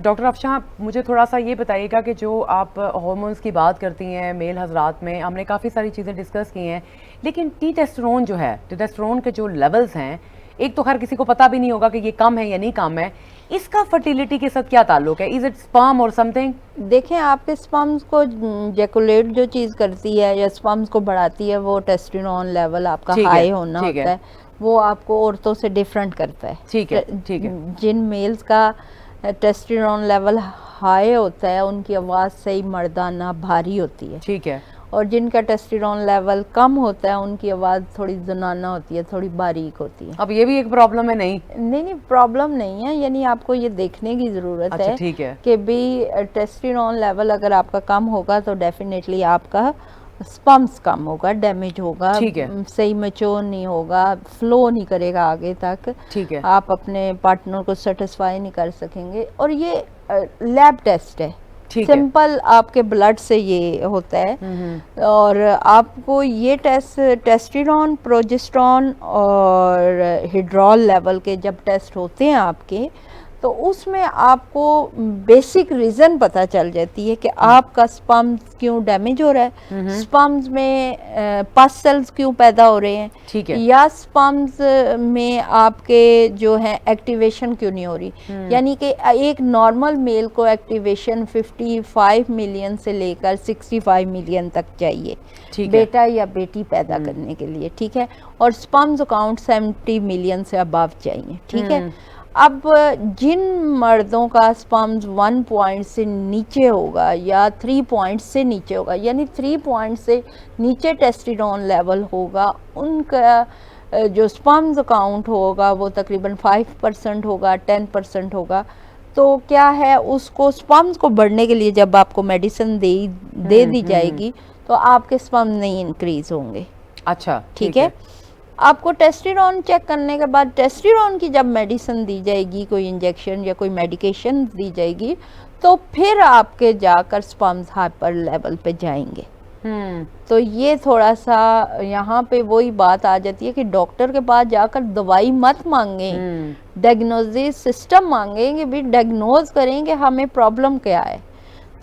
डॉक्टर अफशा, मुझे थोड़ा सा ये बताइएगा कि जो आप हार्मोन्स की बात करती हैं मेल हजरात में, हमने काफ़ी सारी चीज़ें डिस्कस की हैं, लेकिन टेस्टोस्टेरोन जो है, टेस्टोस्टेरोन के जो लेवल्स हैं, एक तो हर किसी को पता भी नहीं होगा कि ये कम है या नहीं कम है, इसका फर्टिलिटी के साथ क्या ताल्लुक है? इज इट स्पर्म और समथिंग? देखें, आपके स्पर्म्स को जैकुलेट जो चीज़ करती है या स्पर्म्स को बढ़ाती है, वो टेस्टोस्टेरोन लेवल आपका हाई होना होता है, वो आपको औरतों से डिफरेंट करता है। ठीक है, ठीक है। जिन मेल्स का टेस्टोस्टेरोन लेवल हाई होता है उनकी आवाज़ सही मर्दाना भारी होती है, ठीक है, और जिनका टेस्टोस्टेरोन लेवल कम होता है उनकी आवाज़ थोड़ी जनाना होती है, थोड़ी बारीक होती है। अब ये भी एक प्रॉब्लम है? नहीं प्रॉब्लम नहीं है, यानी आपको ये देखने की ज़रूरत है, ठीक है, कि भी टेस्टोस्टेरोन लेवल अगर आपका कम होगा तो डेफिनेटली आपका स्पर्म्स कम होगा, डैमेज होगा, सही मैच्योर नहीं होगा, फ्लो नहीं करेगा आगे तक, ठीक है, आप अपने पार्टनर को सेटिस्फाई नहीं कर सकेंगे। और ये लैब टेस्ट है, सिंपल आपके ब्लड से ये होता है, और आपको ये टेस्ट टेस्टोस्टेरोन, प्रोजेस्टेरोन और हिड्रोल लेवल के जब टेस्ट होते हैं आपके, तो उसमें आपको बेसिक रीज़न पता चल जाती है कि आपका स्पर्म्स क्यों डैमेज हो रहा है, स्पर्म्स में पस सेल्स क्यों पैदा हो रहे हैं, ठीक है, या स्पर्म्स में आपके जो है एक्टिवेशन क्यों नहीं हो रही। यानी कि एक नॉर्मल मेल को एक्टिवेशन 55 मिलियन से लेकर 65 मिलियन तक चाहिए बेटा या बेटी पैदा करने के लिए, ठीक है, और स्पर्म्स काउंट 70 मिलियन से अबव चाहिए, ठीक है। अब जिन मर्दों का स्पर्म्स 1 पॉइंट से नीचे होगा या 3 पॉइंट से नीचे होगा, यानी 3 पॉइंट से नीचे टेस्टोस्टेरोन लेवल होगा, उनका जो स्पर्म्स काउंट होगा वो तकरीबन 5% होगा, 10% होगा। तो क्या है, उसको स्पर्म्स को बढ़ने के लिए जब आपको मेडिसिन दे दी जाएगी तो आपके स्पर्म नहीं इंक्रीज होंगे। अच्छा, ठीक है। आपको टेस्टोस्टेरोन चेक करने के बाद टेस्टोस्टेरोन की जब मेडिसिन दी जाएगी, कोई इंजेक्शन या कोई मेडिकेशन दी जाएगी, तो फिर आपके जाकर स्पर्म्स हाइपर लेवल पे जाएंगे। तो ये थोड़ा सा यहाँ पे वही बात आ जाती है कि डॉक्टर के पास जाकर दवाई मत मांगे, डायग्नोसिस सिस्टम मांगे कि भी डायग्नोज करें कि हमें प्रॉब्लम क्या है।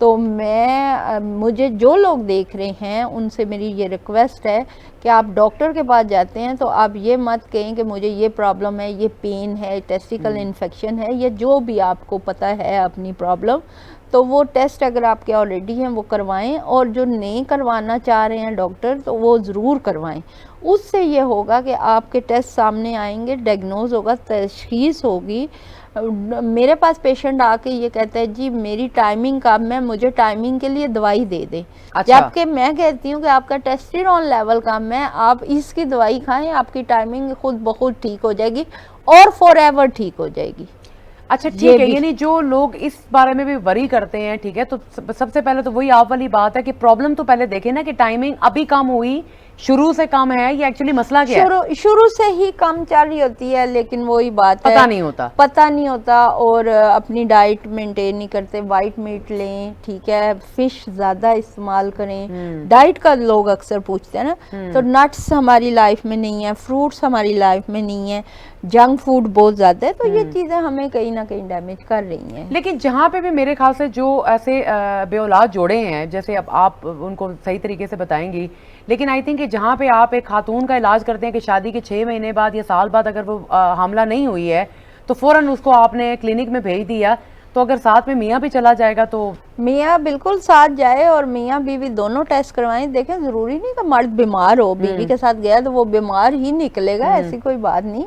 तो मुझे जो लोग देख रहे हैं उनसे मेरी ये रिक्वेस्ट है कि आप डॉक्टर के पास जाते हैं तो आप ये मत कहें कि मुझे ये प्रॉब्लम है, ये पेन है, टेस्टिकल इन्फेक्शन है, या जो भी आपको पता है अपनी प्रॉब्लम, तो वो टेस्ट अगर आपके ऑलरेडी हैं वो करवाएं, और जो नहीं करवाना चाह रहे हैं डॉक्टर तो वो ज़रूर करवाएं। उससे ये होगा कि आपके टेस्ट सामने आएंगे, डायग्नोज होगा, तशखीस होगी। मेरे पास पेशेंट आके ये कहता है जी मेरी टाइमिंग कम है, मुझे टाइमिंग के लिए दवाई दे दे। अच्छा। जबकि मैं कहती हूँ कि आपका टेस्टोस्टेरोन लेवल कम है, आप इसकी दवाई खाएं, आपकी टाइमिंग खुद ब खुद ठीक हो जाएगी और फॉरएवर ठीक हो जाएगी। अच्छा, ठीक है। यानी जो लोग इस बारे में भी वरी करते हैं, ठीक है, तो सबसे पहले तो वही आप वाली बात है कि प्रॉब्लम तो पहले देखें ना कि टाइमिंग अभी कम हुई, शुरू से कम है, या एक्चुअली मसला क्या है? शुरू से ही कम चल रही होती है, लेकिन वही बात पता है, नहीं होता और अपनी डाइट मेंटेन नहीं करते। वाइट मीट लें, ठीक है, फिश ज्यादा इस्तेमाल करें। डाइट का लोग अक्सर पूछते हैं ना, तो नट्स हमारी लाइफ में नहीं है, फ्रूट्स हमारी लाइफ में नहीं है, जंक फूड बहुत ज्यादा है, तो ये चीजें हमें कहीं ना कहीं डैमेज कर रही हैं। लेकिन जहाँ पे भी मेरे ख्याल से जो ऐसे बेऔलाद जोड़े हैं, जैसे अब आप उनको सही तरीके से बताएंगी, लेकिन आई थिंक कि जहाँ पे आप एक खातून का इलाज करते हैं कि शादी के 6 महीने बाद या साल बाद अगर वो हामला नहीं हुई है तो फौरन उसको आपने क्लिनिक में भेज दिया, तो अगर साथ में मियाँ भी चला जाएगा तो मियाँ बिल्कुल साथ जाए और मियाँ बीवी दोनों टेस्ट करवाएं। देखें, जरूरी नहीं कि मर्द बीमार हो, बीवी के साथ गया तो वो बीमार ही निकलेगा, ऐसी कोई बात नहीं,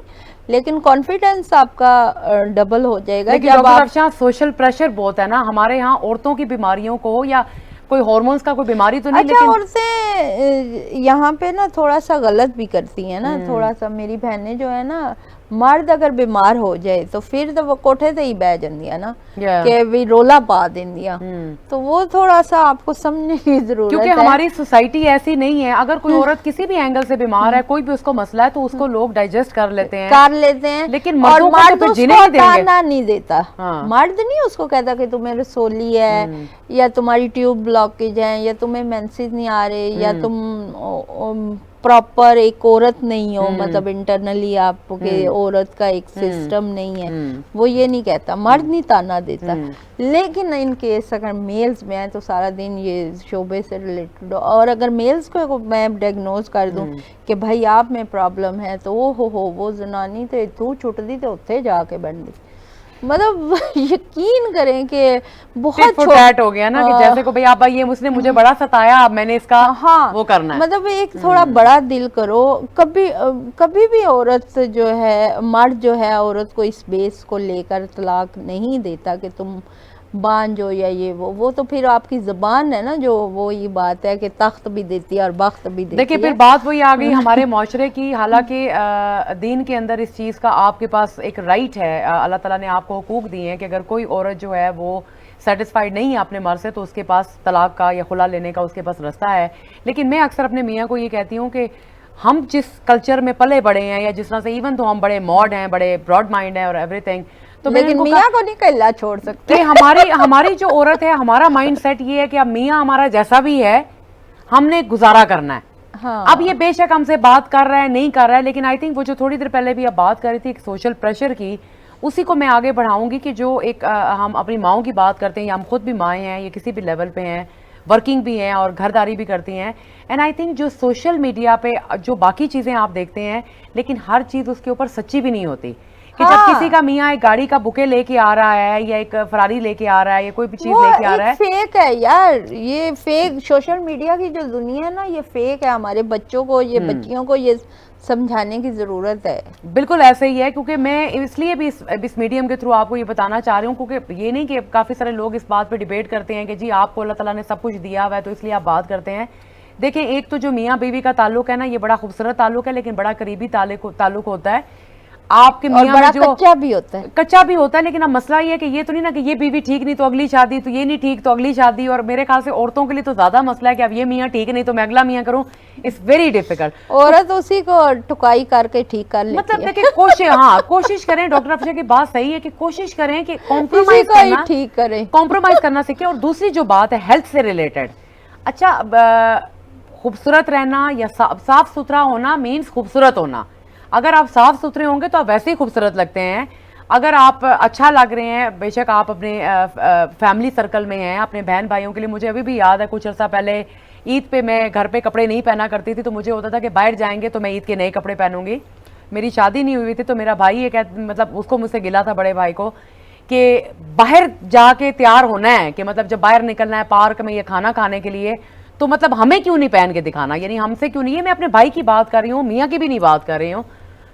लेकिन कॉन्फिडेंस आपका डबल हो जाएगा। लेकिन जब आप सोशल प्रेशर बहुत है ना हमारे यहाँ औरतों की बीमारियों को, या कोई हार्मोन्स का कोई बीमारी तो नहीं। अच्छा, लेकिन औरतें यहाँ पे ना थोड़ा सा गलत भी करती हैं ना, थोड़ा सा। मेरी बहनें जो है ना, मर्द अगर बीमार हो जाए तो फिर तो वो कोठे से ही बह जाती ना कि भी रोला पा देंदिया, तो वो थोड़ा सा आपको समझने की जरूरत है, क्योंकि हमारी सोसाइटी ऐसी नहीं है। अगर कोई औरत किसी भी एंगल से बीमार है, कोई भी उसको मसला है, तो उसको लोग डाइजेस्ट कर लेते हैं, लेकिन मर्द उसको ताना नहीं देता। मर्द नहीं उसको कहता कि तुम्हें रसोली है, या तुम्हारी ट्यूब ब्लॉकेज है, या तुम्हें मेंसेस नहीं आ रहे, या तुम प्रॉपर एक औरत नहीं हो, मतलब इंटरनली आपके औरत का एक सिस्टम नहीं है, वो ये नहीं कहता। मर्द नहीं ताना देता। लेकिन इन केस अगर मेल्स में है तो सारा दिन ये शोबे से रिलेटेड, और अगर मेल्स को मैं डायग्नोज कर दूं कि भाई आप में प्रॉब्लम है, तो वो जनानी तो तू छुट दी तो उत्थे जाके बन दी। मतलब यकीन करें कि बहुत छोटा हो गया ना, कि जैसे को भाई आप ये उसने मुझे बड़ा सताया, अब मैंने इसका वो करना है। मतलब एक थोड़ा बड़ा दिल करो। कभी भी औरत जो है, मर्द जो है औरत को इस बेस को लेकर तलाक नहीं देता कि तुम बांझो या ये वो तो फिर आपकी जुबान है ना, जो वो ये बात है कि तख्त भी देती है और बख्त भी देती है। देखिए, फिर बात वही आ गई हमारे माशरे की। हालांकि दीन के अंदर इस चीज़ का आपके पास एक राइट है, अल्लाह ताला ने आपको हुकूक दिए हैं कि अगर कोई औरत जो है वो सेटिस्फाइड नहीं है अपने मर्द से, तो उसके पास तलाक का या खुला लेने का उसके पास रास्ता है। लेकिन मैं अक्सर अपने मियाँ को ये कहती हूँ कि हम जिस कल्चर में पले बड़े हैं, या जिस तरह से इवन तो हम बड़े मॉड हैं, बड़े ब्रॉड माइंड हैं और एवरीथिंग, तो लेकिन मियाँ को नहीं कल्ला छोड़ सकते। हमारी जो औरत है, हमारा माइंड सेट ये है कि अब मियाँ हमारा जैसा भी है, हमने गुजारा करना है। हाँ। अब ये बेशक हमसे बात कर रहा है, नहीं कर रहा है, लेकिन आई थिंक वो जो थोड़ी देर पहले भी आप बात कर रही थी सोशल प्रेशर की, उसी को मैं आगे बढ़ाऊंगी कि जो एक हम अपनी माओं की बात करते हैं या हम खुद भी माएँ हैं या किसी भी लेवल पे हैं, वर्किंग भी हैं और घरदारी भी करती हैं, एंड आई थिंक जो सोशल मीडिया पे जो बाकी चीज़ें आप देखते हैं, लेकिन हर चीज़ उसके ऊपर सच्ची भी नहीं होती कि जब किसी का मियाँ एक गाड़ी का बुके लेके आ रहा है या एक फरारी लेके आ रहा है या कोई भी चीज लेके आ रहा है, फेक है यार, ये फेक सोशल मीडिया की जो दुनिया है ना, ये फेक है। हमारे बच्चों को, ये बच्चियों को ये समझाने की जरूरत है। बिल्कुल ऐसे ही है, क्योंकि मैं इसलिए भी इस मीडियम के थ्रू आपको ये बताना चाह रही हूँ, क्योंकि ये नहीं कि काफ़ी सारे लोग इस बात पे डिबेट करते हैं कि जी आपको अल्लाह ताला ने सब कुछ दिया हुआ है तो इसलिए आप बात करते हैं। देखिए, एक तो जो मियाँ बीवी का ताल्लुक है ना, ये बड़ा खूबसूरत ताल्लुक है, लेकिन बड़ा करीबी ताल्लुक होता है। आपके मियाँ बड़ा जो कच्चा भी होता है, कच्चा भी होता है, लेकिन अब मसला ये है कि ये तो नहीं ना कि ये बीवी ठीक नहीं तो अगली शादी, तो ये नहीं ठीक तो अगली शादी। और मेरे ख्याल से औरतों के लिए तो ज्यादा मसला है कि अब ये मियाँ ठीक नहीं तो मैं अगला मियाँ करूं। It's very difficult. औरत उसी को टुकाई करके ठीक कर लेती मतलब है। देखिए, कोशिश करें। डॉक्टर अफशा की बात सही है कि कोशिश करें कि कॉम्प्रोमाइज करना, ठीक करें, कॉम्प्रोमाइज करना सीखें। और दूसरी जो बात है हेल्थ से रिलेटेड, अच्छा, खूबसूरत रहना या साफ सुथरा होना मीन्स खूबसूरत होना। अगर आप साफ सुथरे होंगे तो आप वैसे ही खूबसूरत लगते हैं। अगर आप अच्छा लग रहे हैं, बेशक आप अपने फैमिली सर्कल में हैं, अपने बहन भाइयों के लिए, मुझे अभी भी याद है कुछ अर्सा पहले ईद पे मैं घर पे कपड़े नहीं पहना करती थी, तो मुझे होता था कि बाहर जाएंगे तो मैं ईद के नए कपड़े पहनूंगी। मेरी शादी नहीं हुई थी तो मेरा भाई ये मतलब उसको मुझसे गिला था, बड़े भाई को, कि बाहर जाके तैयार होना है, कि मतलब जब बाहर निकलना है पार्क में या खाना खाने के लिए, तो मतलब हमें क्यों नहीं पहन के दिखाना, यानी हमसे क्यों नहीं। ये मैं अपने भाई की बात कर रही हूँ, मियाँ की भी नहीं बात कर रही हूँ।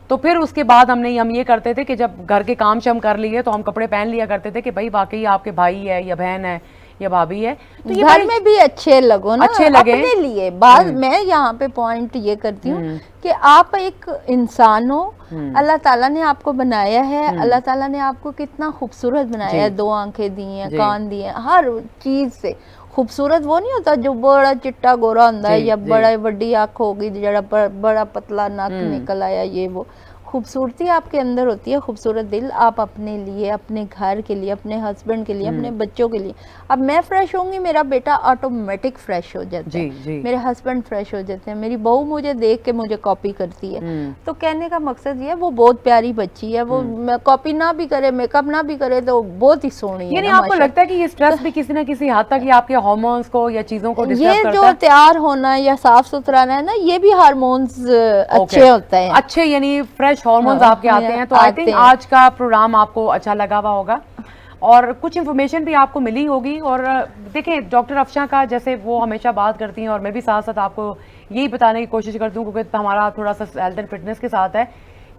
तो फिर उसके बाद हम ये करते थे कि जब घर के काम शम कर लिए तो हम कपड़े पहन लिया करते थे कि भाई वाकई आपके भाई है या बहन है या भाभी है, तो ये घर में भी अच्छे लगो ना, अच्छे लगे अपने लिए। बात मैं यहाँ पे पॉइंट ये करती हूँ कि आप एक इंसान हो, अल्लाह ताला ने आपको बनाया है, अल्लाह ताला ने आपको कितना खूबसूरत बनाया है, 2 आंखें दी हैं, कान दिए हैं, हर चीज से खूबसूरत वो नहीं होता जो बड़ा चिट्टा गोरा होता है या बड़ा बड़ी आंख होगी, जरा बड़ा पतला नाक निकल आया, ये वो खूबसूरती आपके अंदर होती है, खूबसूरत दिल। आप अपने लिए, अपने घर के लिए, अपने हस्बैंड के लिए, अपने बच्चों के लिए। अब मैं फ्रेश होंगी, मेरा बेटा ऑटोमेटिक फ्रेश हो जाता है, मेरे हस्बैंड फ्रेश हो जाते हैं, मेरी बहू मुझे देख के मुझे कॉपी करती है। तो कहने का मकसद ये है, वो बहुत प्यारी बच्ची है, वो कॉपी ना भी करे, मेकअप ना भी करे, तो बहुत ही सोहनी है। यानी आपको लगता है कि ये स्ट्रेस भी किसी ना किसी हद तक आपके हार्मोन्स को या चीजों को डिस्टर्ब करता है? ये जो तैयार होना या साफ सुथरा रहना, ये भी हार्मोन्स अच्छे होते हैं, अच्छे, यानी फ्रेश हार्मोन्स आपके आते हैं। तो आई थिंक आज का प्रोग्राम आपको अच्छा लगा हुआ होगा और कुछ इन्फॉर्मेशन भी आपको मिली होगी। और देखें, डॉक्टर अफशा का जैसे वो हमेशा बात करती हैं और मैं भी साथ साथ आपको यही बताने की कोशिश करती हूँ, क्योंकि हमारा थोड़ा सा हेल्थ एंड फिटनेस के साथ है,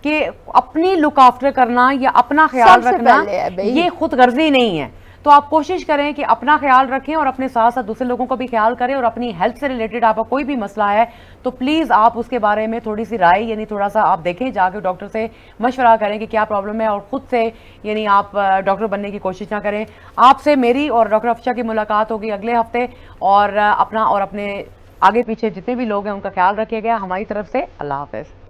कि अपनी लुक आफ्टर करना या अपना ख्याल रखना ये खुद गर्जी नहीं है। तो आप कोशिश करें कि अपना ख्याल रखें और अपने साथ साथ दूसरे लोगों को भी ख्याल करें। और अपनी हेल्थ से रिलेटेड आपका कोई भी मसला है तो प्लीज़ आप उसके बारे में थोड़ी सी राय, यानी थोड़ा सा आप देखें, जाके डॉक्टर से मशवरा करें कि क्या प्रॉब्लम है, और ख़ुद से यानी आप डॉक्टर बनने की कोशिश ना करें। आपसे मेरी और डॉक्टर अफशा की मुलाकात होगी अगले हफ्ते। और अपना और अपने आगे पीछे जितने भी लोग हैं उनका ख्याल रखिएगा। हमारी तरफ से अल्लाह हाफ़िज़।